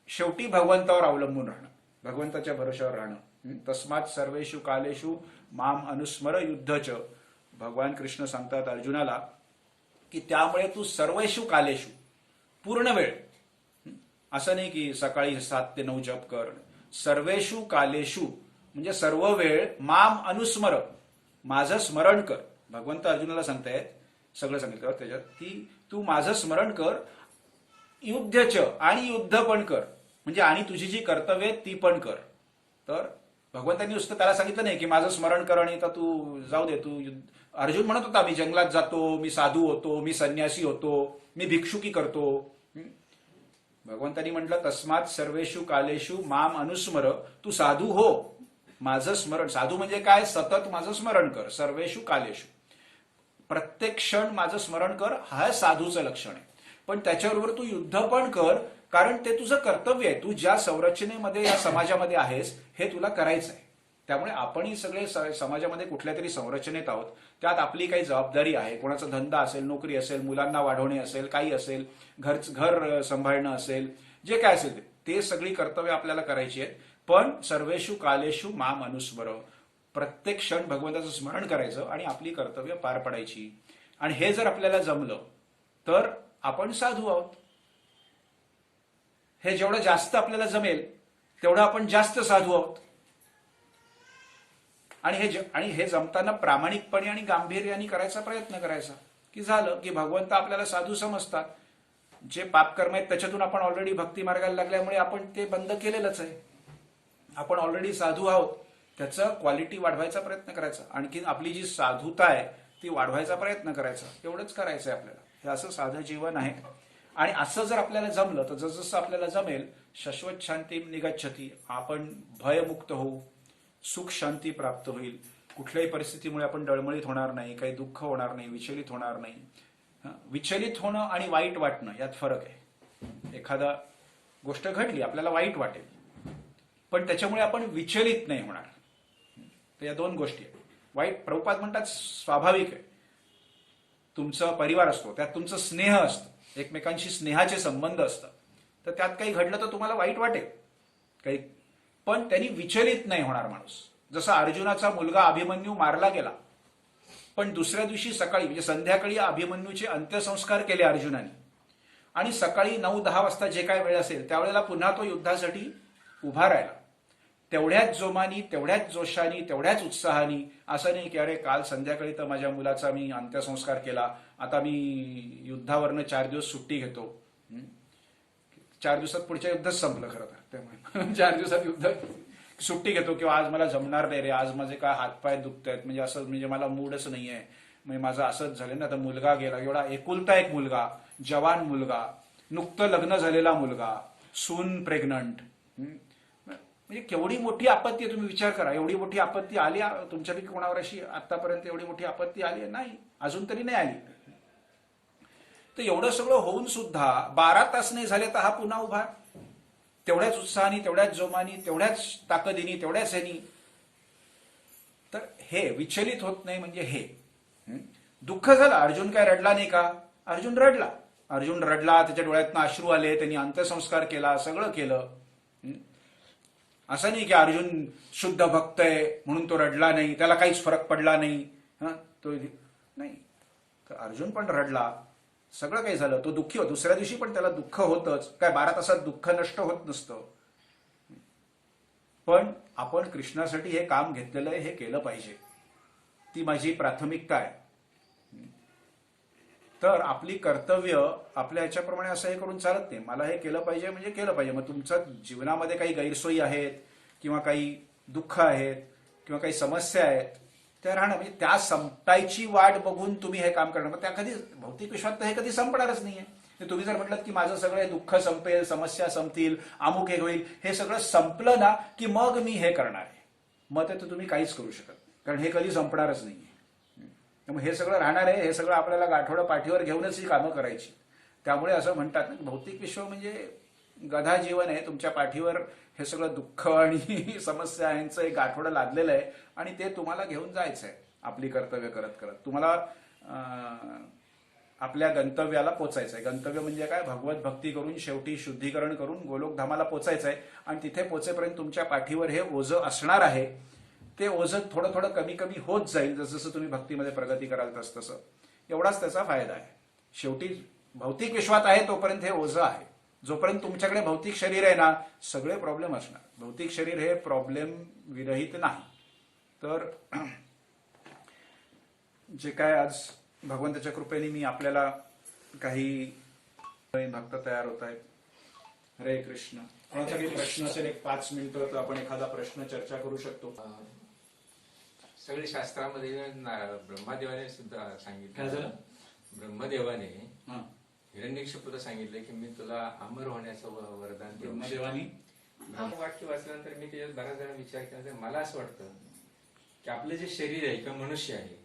शेवटी भगवंतावर अवलंबून राहणं, भगवंताच्या भरोश्यावर राहणं. तस्मात सर्वेषु कालेषु माम अनुस्मर युद्धच. भगवान कृष्ण सांगतात अर्जुनाला की त्यामुळे तू सर्वेषु कालेषु, पूर्ण वेळ, असं नाही की सकाळी 7 ते 9 जप कर. सर्वेषु कालेषु म्हणजे सर्व वेळ माम अनुस्मर, माझं स्मरण कर. भगवंत अर्जुनाला सांगतायत, सगळं सांगितलं त्याच्यात की तू माझं स्मरण कर. युद्धच, आणि युद्ध पण कर, म्हणजे आणि तुझी जी कर्तव्य ती पण कर. तर भगवंतांनी नुसतं त्याला सांगितलं नाही की माझं स्मरण कर आणि आता तू जाऊ दे. तू अर्जुन म्हणत होता मी जंगलात जातो, मी साधू होतो, मी संन्यासी होतो, मी भिक्षुकी करतो. भगवंतांनी म्हटलं तस्मात सर्वेषु कालेषु माम अनुस्मर, तू साधू हो, माझं स्मरण. साधू म्हणजे काय, सतत माझं स्मरण कर. सर्वेषु कालेषु, प्रत्येक क्षण माझं स्मरण कर, हा साधूचं लक्षण आहे. पण त्याच्याबरोबर तू युद्ध पण कर, कारण ते तुझं कर्तव्य आहे. तू ज्या संरचनेमध्ये, या समाजामध्ये आहेस, हे तुला करायचं आहे. त्यामुळे आपणही सगळे समाजामध्ये कुठल्या तरी संरचनेत आहोत. त्यात आपली काही जबाबदारी आहे. कोणाचा धंदा असेल, नोकरी असेल, मुलांना वाढवणे असेल, काही असेल, घर सांभाळणं असेल, जे काय असेल ते सगळी कर्तव्य आपल्याला करायची आहेत. पण सर्वेषु कालेषु माम अनुस्मर, प्रत्येक क्षण भगवंताचं स्मरण करायचं आणि आपली कर्तव्य पार पडायची. आणि हे जर आपल्याला जमलं तर आपण साधू आहोत. हे जेवढं जास्त आपल्याला जमेल तेवढं आपण जास्त साधू आहोत. आणि हे जमताना प्रामाणिकपणे आणि गांभीर्याने करायचा प्रयत्न करायचा, की झालं की भगवंत आपल्याला साधू समजतात. जे पापकर्म आहेत त्याच्यातून आपण ऑलरेडी भक्ती मार्गाला लागल्यामुळे आपण ते बंद केलेलंच आहे. आपण ऑलरेडी साधू आहोत, त्याचं क्वालिटी वाढवायचा प्रयत्न करायचा. आणखी आपली जी साधुता आहे ती वाढवायचा प्रयत्न करायचा. एवढंच करायचं आहे आपल्याला. हे असं साधं जीवन आहे. आणि असं जर आपल्याला जमलं तर जसं आपल्याला जमेल, शाश्वत शांती निगच्छती, आपण भयमुक्त होऊ, सुख शांती प्राप्त होईल. कुठल्याही परिस्थितीमुळे आपण डळमळीत होणार नाही, काही दुःख होणार नाही, विचलित होणार नाही. विचलित होणं आणि वाईट वाटणं यात फरक आहे. एखादा गोष्ट घडली, आपल्याला वाईट वाटेल, पण त्याच्यामुळे आपण विचलित नाही होणार. तर या 2 गोष्टी आहेत. वाईट, प्रभुपाद म्हणतात स्वाभाविक आहे. तुमचा परिवार असतो, त्यात तुमचं स्नेह असतं, एकमेकांशी स्नेहाचे संबंध असतात. तर त्यात काही घडलं तर तुम्हाला वाईट वाटेल काही, पण त्यांनी विचलित नाही होणार माणूस. जसा अर्जुनाचा मुलगा अभिमन्यू मारला गेला, पण दुसऱ्या दिवशी सकाळी म्हणजे संध्याकाळी अभिमन्यूचे अंत्यसंस्कार केले अर्जुनाने, आणि सकाळी 9-10 वाजता जे काय वेळ असेल त्यावेळेला पुन्हा तो युद्धासाठी उभा राहिला. तेवढ्याच जोमानी, तेवढ्याच जोशानी, तेवढ्याच उत्साहानी. असं नाही की अरे काल संध्याकाळी तर माझ्या मुलाचा मी अंत्यसंस्कार केला, आता मी युद्धावरनं 4 दिवस सुट्टी घेतो. 4 दिवसात पुढच्या युद्धच संपलं खरं तर. त्यामुळे 4 दिवसात युद्ध सुट्टी घेतो, किंवा आज मला जमणार नाही रे, आज माझे काय हातपाय दुखत आहेत, म्हणजे असं, म्हणजे मला मूडच नाहीये, म्हणजे माझं असंच झालं ना. आता मुलगा गेला, एवढा एकुलता एक मुलगा, जवान मुलगा, नुकतं लग्न झालेला मुलगा, सून प्रेग्नंट. म्हणजे केवढी मोठी आपत्ती आहे, तुम्ही विचार करा. एवढी मोठी आपत्ती आली तुमच्यापैकी कोणावर अशी आतापर्यंत एवढी मोठी आपत्ती आली आहे? नाही, अजून तरी नाही आली. तर एवढं सगळं होऊन सुद्धा 12 तास नाही झाले तर हा पुन्हा उभा, तेवढ्याच उत्साहाने, तेवढ्याच जोमानी, तेवढ्याच ताकदीनी, तेवढ्याच ह्यानी. तर हे विचलित होत नाही म्हणजे हे. दुःख झालं, अर्जुन काय रडला नाही का? अर्जुन रडला. अर्जुन रडला, त्याच्या डोळ्यातनं अश्रू आले, त्यांनी अंत्यसंस्कार केला, सगळं केलं. असं नाही की अर्जुन शुद्ध भक्त आहे म्हणून तो रडला नाही, त्याला काहीच फरक पडला नाही. तो नाही, तर अर्जुन पण रडला, सगळं काही झालं, तो दुःखी होता. दुसऱ्या दिवशी पण त्याला दुःख होतच, काय 12 तासात दुःख नष्ट होत नसतं. पण आपण कृष्णासाठी हे काम घेतलेलं आहे, हे केलं पाहिजे, ती माझी प्राथमिकता आहे. तर आपली कर्तव्य आपल्या ह्याच्याप्रमाणे असं हे करून चालत नाही. मला हे केलं पाहिजे म्हणजे केलं पाहिजे. मग तुमच्या जीवनामध्ये काही गैरसोयी आहेत, किंवा काही दुःख आहेत, किंवा काही समस्या आहेत, त्या राहणं, म्हणजे त्या संपटायची वाट बघून तुम्ही हे काम करणं. मग त्या कधी भौतिक विश्वात तर हे कधी संपणारच नाहीये. तुम्ही जर म्हटलं की माझं सगळं हे दुःख संपेल, समस्या संपतील, अमुक हे होईल, हे सगळं संपलं ना की मग मी हे करणार आहे, मग ते तुम्ही काहीच करू शकत नाही, कारण हे कधी संपणारच नाहीये. त्यामुळे हे सगळं राहणार आहे, हे सगळं आपल्याला गाठोडं पाठीवर घेऊनच ही कामं करायची. त्यामुळे असं म्हणतात ना, भौतिक विश्व म्हणजे गधा जीवन आहे. तुमच्या पाठीवर हे सगळं दुःख आणि समस्या यांचं एक गाठोडं लादलेलं आहे, आणि ते तुम्हाला घेऊन जायचं आहे आपली कर्तव्य करत करत. तुम्हाला आपल्या गंतव्याला पोचायचं आहे. गंतव्य म्हणजे काय? भगवत भक्ती करून शेवटी शुद्धीकरण करून गोलोकधामाला पोचायचं आहे. आणि तिथे पोचेपर्यंत तुमच्या पाठीवर हे ओझं असणार आहे. ते ओझं थोडं थोडं कमी कमी होत जाईल, जसं जसं तुम्ही भक्तीमध्ये प्रगती कराल तसं तसं. एवढाच त्याचा फायदा आहे. शेवटी भौतिक विश्वात आहे तोपर्यंत हे ओझं आहे. जोपर्यंत तुमच्याकडे भौतिक शरीर आहे ना, सगळे प्रॉब्लेम असणार. भौतिक शरीर हे प्रॉब्लेम विरहित नाही. तर जे काय आज भगवंताच्या कृपेने मी आपल्याला काही भक्त तयार होत आहेत. हरे कृष्ण. कोणाचा काही प्रश्न असेल, एक 5 मिनिटं तर आपण एखादा प्रश्न चर्चा करू शकतो. सगळे शास्त्रामध्ये ब्रह्मदेवाने सुद्धा सांगितलं, ब्रह्मदेवाने हिरण्यकशिपूला सांगितलं की मी तुला अमर होण्याचं वरदान देऊ. ब्रह्मदेवानी वाक्य वाचल्यानंतर मी त्याच्यात बऱ्याच जण विचार केला. मला असं वाटतं की आपलं जे शरीर आहे किंवा मनुष्य आहे,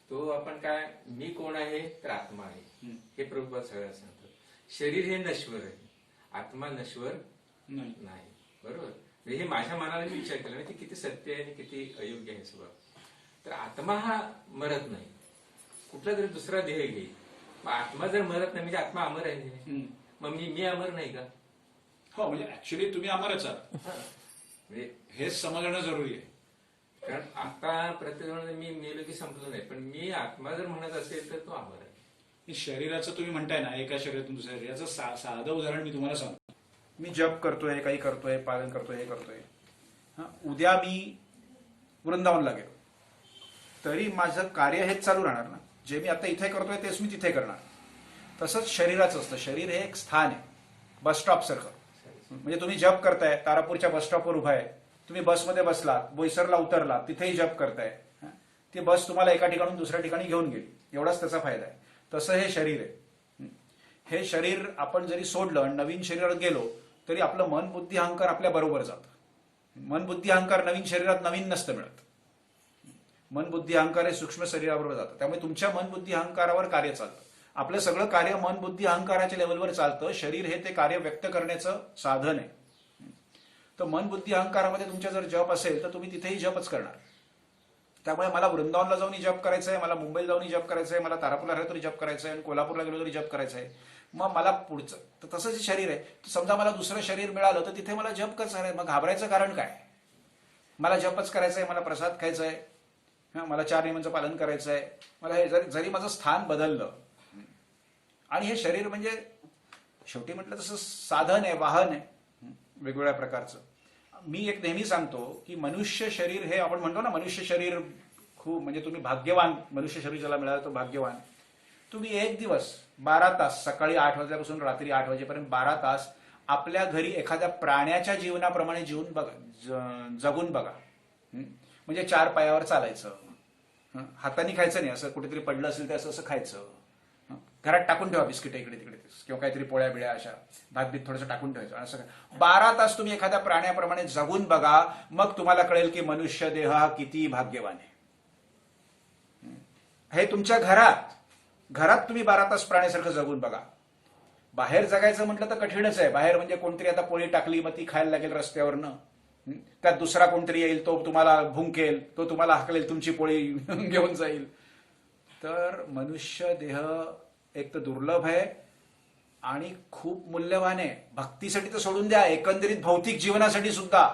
तो आपण काय, मी कोण आहे तर आत्मा आहे, हे प्रभुपाद सगळ्यात सांगतात. शरीर हे नश्वर आहे, आत्मा नश्वर नाही. बरोबर? हे माझ्या मनाला मी विचार केला, ते किती सत्य आहे आणि किती अयोग्य आहे सगळं. तर आत्मा हा मरत नाही, कुठला तरी दुसरा देह घेईल. मग आत्मा जर मरत नाही म्हणजे आत्मा अमर आहे, मग मी अमर नाही का? हो, म्हणजे ऍक्च्युली तुम्ही अमरच आहात, म्हणजे हेच समजणं जरुरी आहे. कारण आता प्रत्येक मी मेलो की संपलं नाही, पण मी आत्मा जर म्हणत असेल तर तो अमर आहे. शरीराचं तुम्ही म्हणताय ना, एका शरीरातून दुसऱ्या शरीराचं साधं उदाहरण मी तुम्हाला सांगतो. मी जप करतोय, काही करतोय, पालन करतोय, हे करतोय. उद्या मी वृंदावनला गेलो तरी माझं कार्य हेच चालू राहणार ना. जे मी आता इथे करतोय तेच मी तिथे करणार. तसंच शरीराचं असतं. शरीर हे एक स्थान आहे, बस स्टॉप सारखं. म्हणजे तुम्ही जप करताय, तारापूरच्या बस स्टॉपवर उभा आहे, तुम्ही बसमध्ये बसलात, बोईसरला उतरलात, तिथेही जप करताय. ती बस तुम्हाला एका ठिकाणून दुसऱ्या ठिकाणी घेऊन गेली, एवढाच त्याचा फायदा आहे. तसं हे शरीर आहे. हे शरीर आपण जरी सोडलं, नवीन शरीरात गेलो तरी आपलं मन बुद्धी अहंकार आपल्या बरोबर जातं. मन बुद्धी अहंकार नवीन शरीरात नवीन नसतं मिळत. मन बुद्धी अहंकार हे सूक्ष्म शरीराबरोबर जातं. त्यामुळे तुमच्या मन बुद्धी अहंकारावर कार्य चालतं. आपलं सगळं कार्य मन बुद्धी अहंकाराच्या लेवलवर चालतं. शरीर हे ते कार्य व्यक्त करण्याचं साधन आहे. तर मन बुद्धी अहंकारामध्ये तुमच्या जर जप असेल तर तुम्ही तिथेही जपच करणार. त्यामुळे मला वृंदावनला जाऊन जप करायचं आहे, मला मुंबईला जाऊन जप करायचं आहे, मला तारापूरला राहिलो तरी जप करायचं आहे, आणि कोल्हापूरला गेलो तरी जप करायचं आहे. मग मला पुढचं तर तसंच शरीर आहे. समजा मला दुसरं शरीर मिळालं तर तिथे मला जप करायचं आहे. मग घाबरायचं कारण काय? मला जपच करायचं आहे, मला प्रसाद खायचा आहे, मला 4 नियमांचं पालन करायचं आहे. मला हे जरी माझं स्थान बदललं, आणि हे शरीर म्हणजे शेवटी म्हटलं तसं साधन आहे, वाहन आहे वेगवेगळ्या प्रकारचं. मी एक नेहमी सांगतो की मनुष्य शरीर हे आपण म्हणतो ना, मनुष्य शरीर खूप म्हणजे तुम्ही भाग्यवान, मनुष्य शरीर ज्याला मिळालं तो भाग्यवान. तुम्ही एक दिवस 12 तास, सकाळी 8 वाजल्यापासून रात्री 8 वाजेपर्यंत 12 तास आपल्या घरी एखाद्या प्राण्याच्या जीवनाप्रमाणे जीवन बघा, जगून बघा. म्हणजे 4 पायावर चालायचं, हाताने खायचं नाही, असं कुठेतरी पडलं असेल तर असं असं खायचं, घरात टाकून ठेवा बिस्किट इकडे तिकडे किंवा काहीतरी पोळ्या बिळ्या अशा भात बीत थोडंसं टाकून ठेवायचं असं. 12 तास तुम्ही एखाद्या प्राण्याप्रमाणे जगून बघा, मग तुम्हाला कळेल की मनुष्य देह हा किती भाग्यवान आहे. हे तुमच्या घरात तुम्ही 12 तास प्राण्यासारखं जगून बघा. बाहेर जगायचं म्हटलं तर कठीणच आहे. बाहेर म्हणजे कोणतरी आता पोळी टाकली मग ती खायला लागेल रस्त्यावरनं, त्यात दुसरा कोणतरी येईल, तो तुम्हाला भुंकेल, तो तुम्हाला हाकलेल, तुमची पोळी घेऊन जाईल. तर मनुष्य देह एक तर दुर्लभ आहे आणि खूप मूल्यवान आहे. भक्तीसाठी तर सोडून द्या, एकंदरीत भौतिक जीवनासाठी सुद्धा.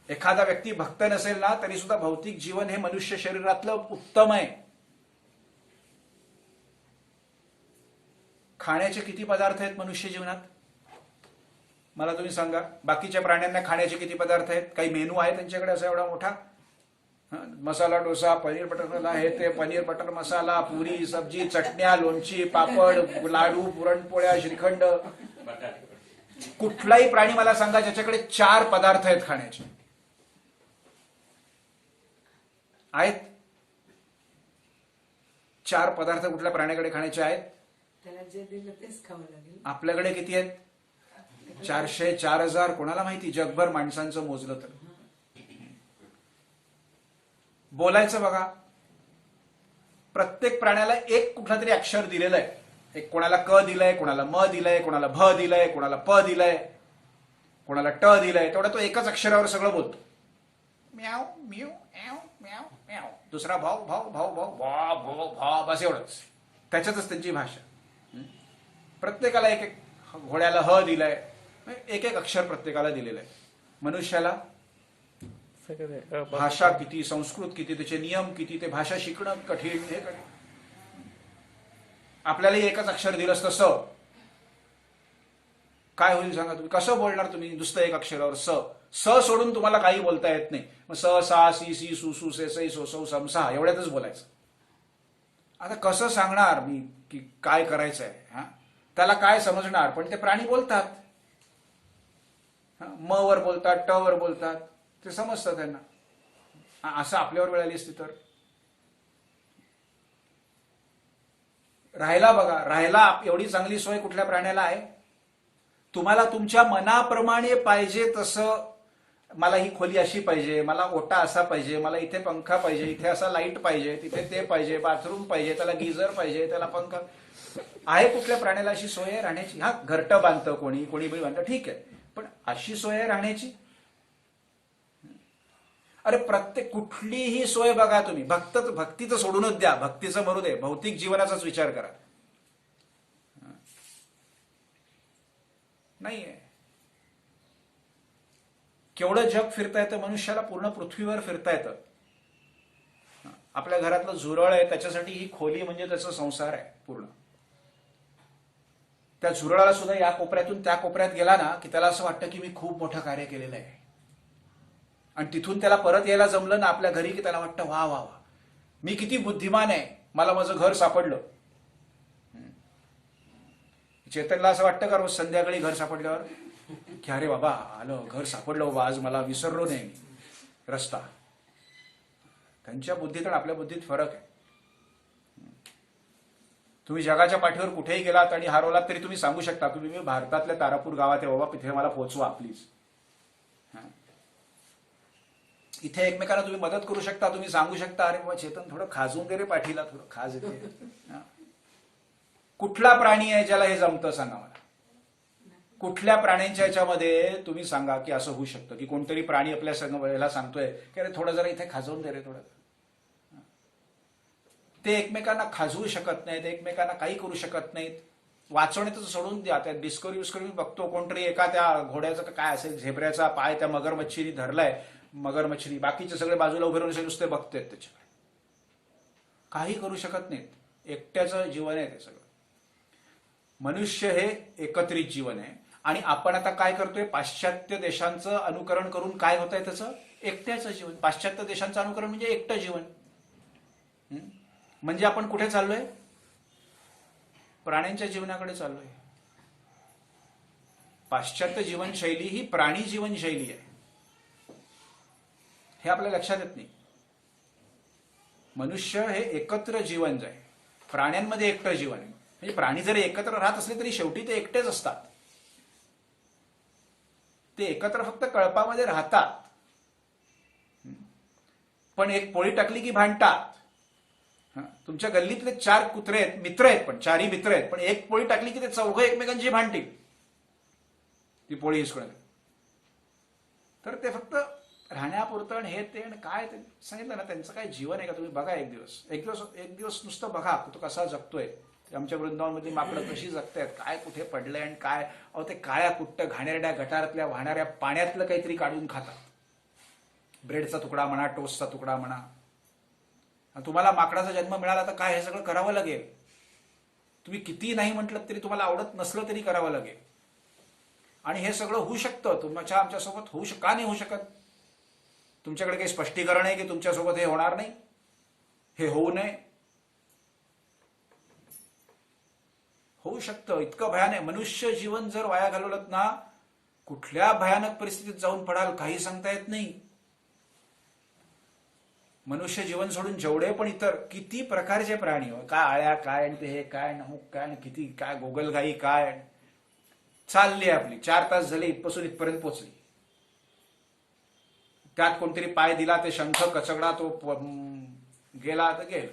एखादा व्यक्ती भक्त नसेल ना तरी सुद्धा भौतिक जीवन हे मनुष्य शरीरातलं उत्तम आहे. खाण्याचे किती पदार्थ आहेत मनुष्य जीवनात मला तुम्ही सांगा. बाकीच्या प्राण्यांना खाण्याचे किती पदार्थ आहेत? काही मेनू आहे त्यांच्याकडे असा एवढा मोठा? मसाला डोसा, पनीर बटर मसाला, हे ते पनीर बटर मसाला, पुरी सब्जी, चटण्या, लोणची, पापड, लाडू, पुरणपोळ्या, श्रीखंड. कुठलाही प्राणी मला सांगा ज्याच्याकडे 4 पदार्थ आहेत खाण्याचे? आहेत 4 पदार्थ कुठल्या प्राण्याकडे खाण्याचे आहेत? त्याला जे दिलं तेच खावं लागेल. आपल्याकडे किती आहेत? 400, 4000, कोणाला माहिती जगभर माणसांचं मोजलं तर. बोलायचं बघा, प्रत्येक प्राण्याला एक कुठला तरी अक्षर दिलेलं आहे. एक कोणाला क दिलंय, कोणाला म दिलंय, कोणाला भ दिलंय, कोणाला प दिलंय, कोणाला ट दिलंय. तेवढा तो एकच अक्षरावर सगळं बोलतो. म्याव म्यू म्याव म्याव म्याव. दुसरा भाव भाव भाव भाव भा भो भा, बस एवढंच. त्याच्यातच त्यांची भाषा. प्रत्येकाला एक एक, घोड्याला ह दिलंय, एक एक अक्षर प्रत्येकाला दिलेलं आहे. मनुष्याला भाषा किती, संस्कृत किती, त्याचे नियम किती, ते भाषा शिकणं कठीण, हे कठीण. आपल्यालाही एकच अक्षर दिलं असतं स, काय होईल सांगा तुम्ही? कसं बोलणार तुम्ही नुसतं एक अक्षरावर? स सोडून तुम्हाला काही बोलता येत नाही. मग स सा सी सी सु सु से सै सो सौ सम सा एवढ्यातच बोलायचं. आता कसं सांगणार मी की काय करायचंय? त्याला काय समजणार? पण ते प्राणी बोलतात, म वर बोलतात, ट वर बोलतात, ते समजतं त्यांना. असं आपल्यावर वेळ आली असती तर? राहायला बघा, राहायला एवढी चांगली सोय कुठल्या प्राण्याला आहे? तुम्हाला तुमच्या मनाप्रमाणे पाहिजे तसं, मला ही खोली अशी पाहिजे, मला ओटा असा पाहिजे, मला इथे पंखा पाहिजे, इथे असा लाईट पाहिजे, तिथे ते पाहिजे, बाथरूम पाहिजे, त्याला गिझर पाहिजे, त्याला पंखा आहे. कुठल्या प्राण्याला अशी सोय आहे राहण्याची? हा, घरटं बांधतं कोणी, कोणी बी बांधतं, ठीक आहे, पण अशी सोय आहे राहण्याची? अरे प्रत्येक कुठलीही सोय बघा तुम्ही, भक्तीचं सोडूनच द्या, भक्तीचं मरू दे, भौतिक जीवनाचाच विचार करा. नाहीये. केवढं जग फिरता येतं मनुष्याला? पूर्ण पृथ्वीवर फिरता येतं. आपल्या घरातलं झुरळ आहे त्याच्यासाठी ही खोली म्हणजे त्याचा संसार आहे पूर्ण. त्या झुरळाला सुद्धा या कोपऱ्यातून त्या कोपऱ्यात गेला ना की त्याला असं वाटतं की मी खूप मोठं कार्य केलेलं आहे. आणि तिथून त्याला परत यायला जमलं ना आपल्या घरी की त्याला वाटतं वा वा वा, मी किती बुद्धिमान आहे, मला माझं घर सापडलं. चेतनला असं वाटतं का रोज संध्याकाळी घर सापडल्यावर की अरे बाबा आलं, घर सापडलं बाबा, आज मला विसरलो नाही मी रस्ता. त्यांच्या बुद्धीत आणि आपल्या बुद्धीत फरक आहे. तुम्ही जगाच्या पाठीवर कुठेही गेलात आणि हरवलात तरी तुम्ही सांगू शकता की मी भारतातल्या तारापूर गावात आहे बाबा, तिथे मला पोहोचवा प्लीज. इथे एकमेकांना तुम्ही मदत करू शकता, तुम्ही सांगू शकता अरे बाबा चेतन थोडं खाजून दे रे पाठीला, थोडं खाज येते. कुठला प्राणी आहे ज्याला हे जमतं सांगा मला? कुठल्या प्राण्यांच्या याच्यामध्ये तुम्ही सांगा की असं होऊ शकतं की कोणतरी प्राणी आपल्या याला सांगतोय की अरे थोडं जरा इथे खाजवून दे रे थोडं. ते एकमेकांना खाजवू शकत नाहीत, एकमेकांना काही करू शकत नाहीत. वाचवण्याचं सोडून द्या. त्या डिस्कवरी बघतो कोणतरी एका त्या घोड्याचं काय असेल झेब्र्याचा पाय त्या मगरमच्छीने धरलाय, मगरमच्छीने, बाकीचे सगळे बाजूला उभे राहून नुसते बघतायत त्याच्याकडे, काही करू शकत नाहीत. एकट्याचं जीवन आहे ते सगळं. मनुष्य हे एकत्रित जीवन आहे आणि आपण आता काय करतोय, पाश्चात्य देशांचं अनुकरण करून काय होत आहे त्याचं, एकट्याचं जीवन. पाश्चात्य देशांचं अनुकरण म्हणजे एकटं जीवन. म्हणजे आपण कुठे चाललोय, प्राण्यांच्या जीवनाकडे चाललोय. पाश्चात्य जीवनशैली ही प्राणी जीवनशैली आहे, हे आपल्या लक्षात येत नाही. मनुष्य हे एकत्र जीवन जे आहे, प्राण्यांमध्ये एकटं जीवन आहे. म्हणजे प्राणी जरी एकत्र राहत असले तरी शेवटी ते एकटेच असतात. ते एकत्र फक्त कळपामध्ये राहतात, पण एक पोळी टाकली की भांडतात. तुमच्या गल्लीतले 4 कुत्रे आहेत, मित्र आहेत, पण 4ही मित्र आहेत, पण एक पोळी टाकली की ते 4 एकमेकांची भांडतील ती पोळी हिसकण्यात. तर ते फक्त राहण्यापुरतं आणि हे ते आणि काय ते सांगितलं ना, त्यांचं काय जीवन आहे का, तुम्ही बघा एक दिवस नुसतं बघा तो कसा जगतोय. आमच्या वृंदावनमधली माकडं कशी जगतायत, काय कुठे पडलंय आणि काय. अहो ते काळ्या कुट्ट घाणेरड्या गटारातल्या वाहणाऱ्या पाण्यातलं काहीतरी काढून खातात. ब्रेडचा तुकडा म्हणा, टोस्टचा तुकडा म्हणा. तुम्हाला माकडाचा जन्म मिळाला तर काय हे सगळं करावं लागेल. तुम्ही किती नाही म्हटलं तरी, तुम्हाला आवडत नसलं तरी करावं लागेल. आणि हे सगळं होऊ शकतं तुमच्या आमच्यासोबत, का नाही होऊ शकत. तुमच्याकडे काही स्पष्टीकरण आहे की तुमच्यासोबत हे होणार नाही, हे होऊ नये. होऊ शकतं. इतकं भयानक मनुष्य जीवन जर वाया घालवलं ना, कुठल्या भयानक परिस्थितीत जाऊन पडाल काही सांगता येत नाही. मनुष्य जीवन सोडून जेवढे पण इतर किती प्रकारचे प्राणी, काय आळ्या काय आणि ते हे काय नमुक काय आणि किती काय गोगलगाई काय, चालली आपली 4 तास झाले इथपासून इथपर्यंत पोचली. त्यात कोणतरी पाय दिला, ते शंख कचगडा तो गेला तर गेला.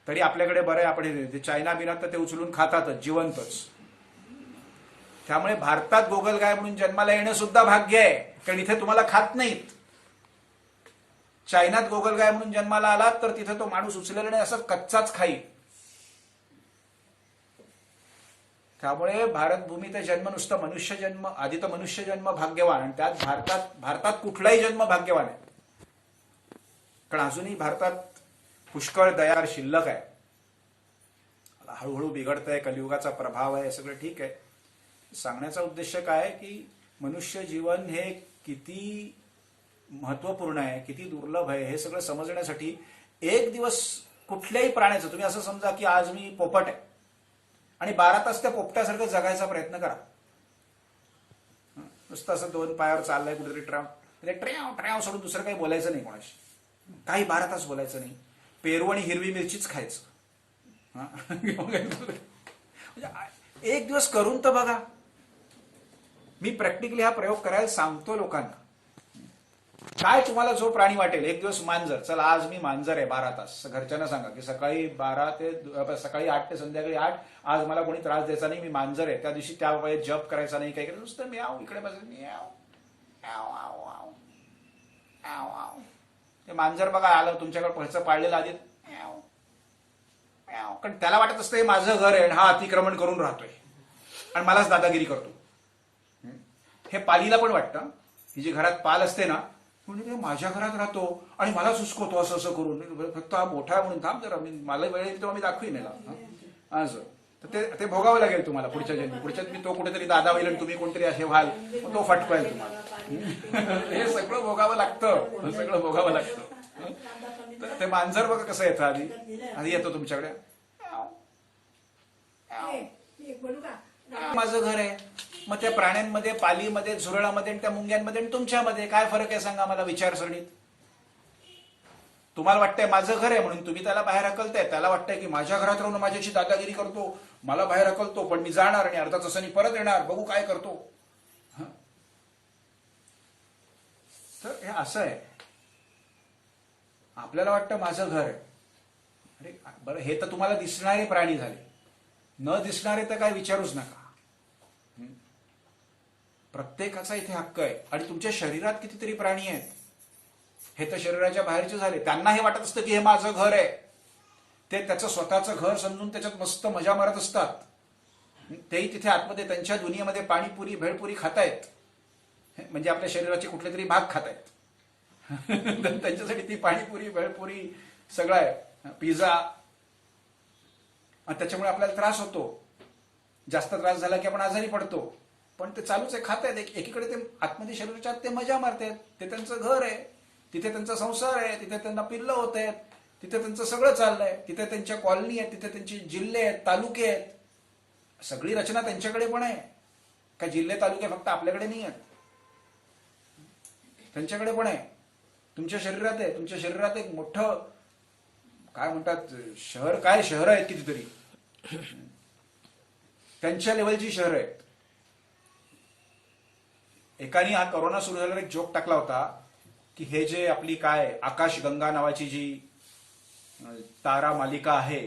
तरी आपल्याकडे बरं आहे, आपण ते चायना बिना तर ते उचलून खातातच जिवंतच. त्यामुळे भारतात गोगलगाय म्हणून जन्माला येणं सुद्धा भाग्य आहे, कारण इथे तुम्हाला खात नाहीत. चायनात गोगलगाय म्हणून जन्माला आलात तर तिथे तो माणूस उचलेला नाही, असं कच्चाच खाईल. त्यामुळे भारत भूमीत जन्म नुसतं मनुष्य जन्म, आधी तर मनुष्य जन्म भाग्यवान, आणि त्यात भारतात कुठलाही जन्म भाग्यवान आहे. कारण अजूनही भारतात पुष्कळ दयार शिल्लक आहे. हळूहळू बिघडतंय, कलियुगाचा प्रभाव आहे, सगळं ठीक आहे. सांगण्याचा उद्देश काय आहे की मनुष्य जीवन हे किती महत्वपूर्ण आहे, किती दुर्लभ आहे, हे सगळं समजण्यासाठी एक दिवस कुठल्याही प्राण्याचं, तुम्ही असं समजा की आज मी पोपट आहे आणि 12 तास त्या पोपट्यासारखं जगायचा प्रयत्न करा. नुसतं असं 2 पायावर चाललंय कुठेतरी, ट्रॅव सोडून दुसरं काही बोलायचं नाही कोणाशी, काही 12 तास बोलायचं नाही. पेरू आणि हिरवी मिरचीच खायचं. म्हणजे एक दिवस करून तर बघा. मी प्रॅक्टिकली हा प्रयोग करायला सांगतो लोकांना. काय तुम्हाला जो प्राणी वाटेल, एक दिवस मांजर, चला आज मी मांजर आहे 12 तास. घरच्यांना सांगा की सकाळी 8 ते संध्याकाळी 8 आज मला कोणी त्रास द्यायचा नाही, मी मांजर आहे. त्या दिवशी त्या वेळेत जप करायचा नाही, काही करायचं, नुसतं म्याव इकडे बसायचं, म्याव. ते मांजर बघा आलं तुमच्याकडे पळचं पाळलेलं आधी, कारण त्याला वाटत असतं हे माझं घर आहे आणि हा अतिक्रमण करून राहतोय आणि मलाच दादागिरी करतो. हे पालीला पण वाटतं, ही जी घरात पाल असते ना, म्हणजे माझ्या घरात राहतो आणि मला सुचकवतो असं असं करून, फक्त हा मोठा म्हणून थांब जरा, मला वेळ येईल तेव्हा मी दाखवीन याला असं. तर ते भोगावं लागेल तुम्हाला पुढच्या जन्मी. पुढच्यात मी तो कुठेतरी दादा होईल आणि तुम्ही कोणतरी असे व्हाल, तो फटकायला तुम्हाला. हे सगळं भोगावं लागतं, सगळं भोगावं लागतं. तर ते मांजर बघा कसं येतं, आधी येतो तुमच्याकडे, माझं घर आहे. मग त्या प्राण्यांमध्ये, पालीमध्ये, झुरळामध्ये आणि त्या मुंग्यांमध्ये आणि तुमच्यामध्ये काय फरक आहे सांगा मला विचारसरणीत. तुम्हाला वाटतंय माझं घर आहे म्हणून तुम्ही त्याला बाहेर हकलताय, त्याला वाटतंय की माझ्या घरात राहून माझ्याशी दादागिरी करतो, मला बाहेर हकलतो, पण मी जाणार आणि अर्धा तासांनी परत येणार, बघू काय करतो. तर हे असं आहे. आपल्याला वाटतं माझं घर आहे. अरे बरं, हे तर तुम्हाला दिसणारे प्राणी झाले, न दिसणारे तर काय विचारूच नका. प्रत्येकाचा इथे हक्क आहे. आणि तुमच्या शरीरात कितीतरी प्राणी आहेत, हे तर शरीराच्या बाहेरचे झाले. त्यांना हे वाटत असतं की हे माझं घर आहे, ते त्याचं स्वतःचं घर समजून त्याच्यात मस्त मजा मारत असतात. तेही तिथे आतमध्ये त्यांच्या दुनियेमध्ये पाणीपुरी भेळपुरी खातायत, म्हणजे आपल्या शरीराचे कुठले तरी भाग खातायत. त्यांच्यासाठी ती पाणीपुरी भेळपुरी सगळं आहे, पिझ्झा. त्याच्यामुळे आपल्याला त्रास होतो. जास्त त्रास झाला की आपण आजारी पडतो, पण ते चालूच आहे, खात आहेत. एकीकडे ते आतमध्ये शरीराच्या आत ते मजा मारतात, ते त्यांचं घर आहे, तिथे त्यांचा संसार आहे, तिथे त्यांना पिल्लं होत आहेत, तिथे त्यांचं सगळं चाललंय, तिथे त्यांच्या कॉलनी आहेत, तिथे त्यांचे जिल्हे आहेत, तालुके आहेत, सगळी रचना त्यांच्याकडे पण आहे. का जिल्हे तालुके फक्त आपल्याकडे नाही आहेत, त्यांच्याकडे पण आहे. तुमच्या शरीरात आहे, तुमच्या शरीरात एक मोठं काय म्हणतात शहर, काय शहर आहेत कितीतरी, त्यांच्या लेवलची शहर आहेत. एकाने हा कोरोना सुरू झाल्यावर एक जोक टाकला होता की हे जे आपली काय आकाशगंगा नावाची जी तारा मालिका आहे,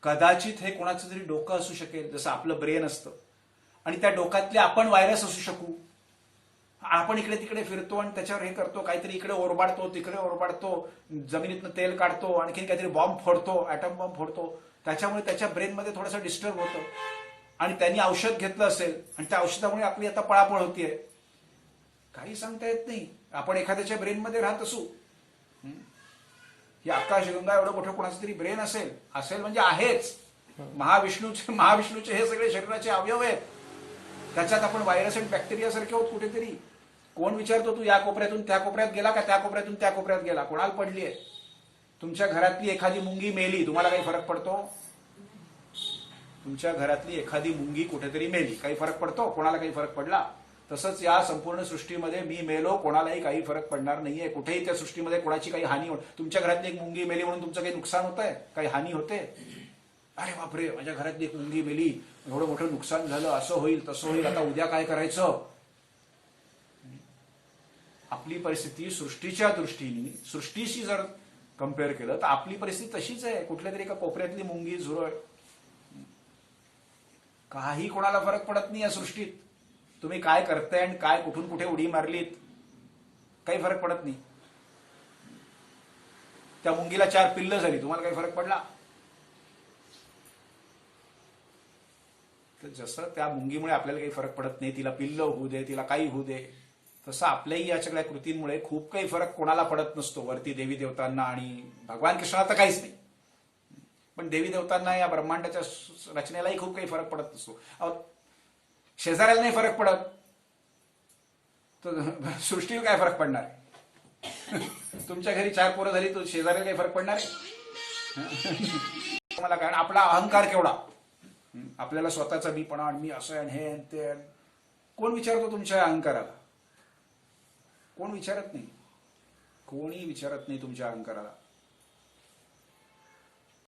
कदाचित हे कोणाचं तरी डोकं असू शकेल, जसं आपलं ब्रेन असतं, आणि त्या डोक्यातले आपण व्हायरस असू शकू. आपण इकडे तिकडे फिरतो आणि त्याच्यावर हे करतो, काहीतरी इकडे ओरबाडतो, तिकडे ओरबाडतो, जमिनीतनं तेल काढतो, आणखीन काहीतरी बॉम्ब फोडतो, ऍटम बॉम्ब फोडतो, त्याच्यामुळे त्याच्या ब्रेनमध्ये थोडंसं डिस्टर्ब होतं, आणि त्यांनी औषध घेतलं असेल आणि त्या औषधामुळे आपली आता पळापळ होतीये. काही सांगता येत नाही. आपण एखाद्याच्या ब्रेनमध्ये राहत असू, ही आकाशगंगा एवढं मोठं कोणाचं तरी ब्रेन असेल, असेल म्हणजे आहेच. महाविष्णूचे हे सगळे शरीराचे अवयव आहेत, त्याच्यात आपण व्हायरस आणि बॅक्टेरिया सारखे होत कुठेतरी. कोण विचारतो तू या कोपऱ्यातून त्या कोपऱ्यात गेला का त्या कोपऱ्यातून त्या कोपऱ्यात गेला, कोणाला पडली आहे? तुमच्या घरातली एखादी मुंगी मेली, तुम्हाला काही फरक पडतो? तुमच्या घरातली एखादी मुंगी कुठेतरी मेली, काही फरक पडतो? कोणाला काही फरक पडला? तसंच या संपूर्ण सृष्टीमध्ये मी मेलो, कोणालाही काही फरक पडणार नाहीये. कुठेही त्या सृष्टीमध्ये कोणाची काही हानी होत. तुमच्या घरातली एक मुंगी मेली म्हणून तुमचं काही नुकसान होत आहे, काही हानी होते? अरे बापरे, माझ्या घरातली एक मुंगी मेली, एवढं मोठं नुकसान झालं, असं होईल तसं होईल, आता उद्या काय करायचं? आपली परिस्थिती सृष्टीच्या दृष्टीने, सृष्टीशी जर कम्पेअर केलं तर आपली परिस्थिती तशीच आहे. कुठल्या तरी एका कोपऱ्यातली मुंगी झुरळ, काही कोणाला फरक पडत नाही या सृष्टीत. तुम्ही काय करताय आणि काय कुठून कुठे उडी मारलीत, काही फरक पडत नाही. त्या मुंगीला 4 पिल्लं झाली, तुम्हाला काही फरक पडला? तर जसं त्या मुंगीमुळे आपल्याला काही फरक पडत नाही, तिला पिल्लं होऊ दे, तिला काही होऊ दे, तसं आपल्याही या सगळ्या कृतींमुळे खूप काही फरक कोणाला पडत नसतो. वरती देवी देवतांना आणि भगवान कृष्णाला तर काहीच नाही, पण देवी देवतांना या ब्रह्मांडाच्या रचनेलाही खूप काही फरक पडत नसतो. शेजाऱ्याला नाही फरक पडत तर सृष्टीवर काय फरक पडणार आहे? तुमच्या घरी 4 पोरं झाली तर शेजाऱ्याला काही फरक पडणार आहे? मला काय, आपला अहंकार केवढा, आपल्याला स्वतःचा मीपणा, आणि मी असं आणि हे ते. कोण विचारतो तुमच्या अहंकाराला? कोण विचारत नाही, कोणी विचारत नाही तुमच्या अहंकाराला.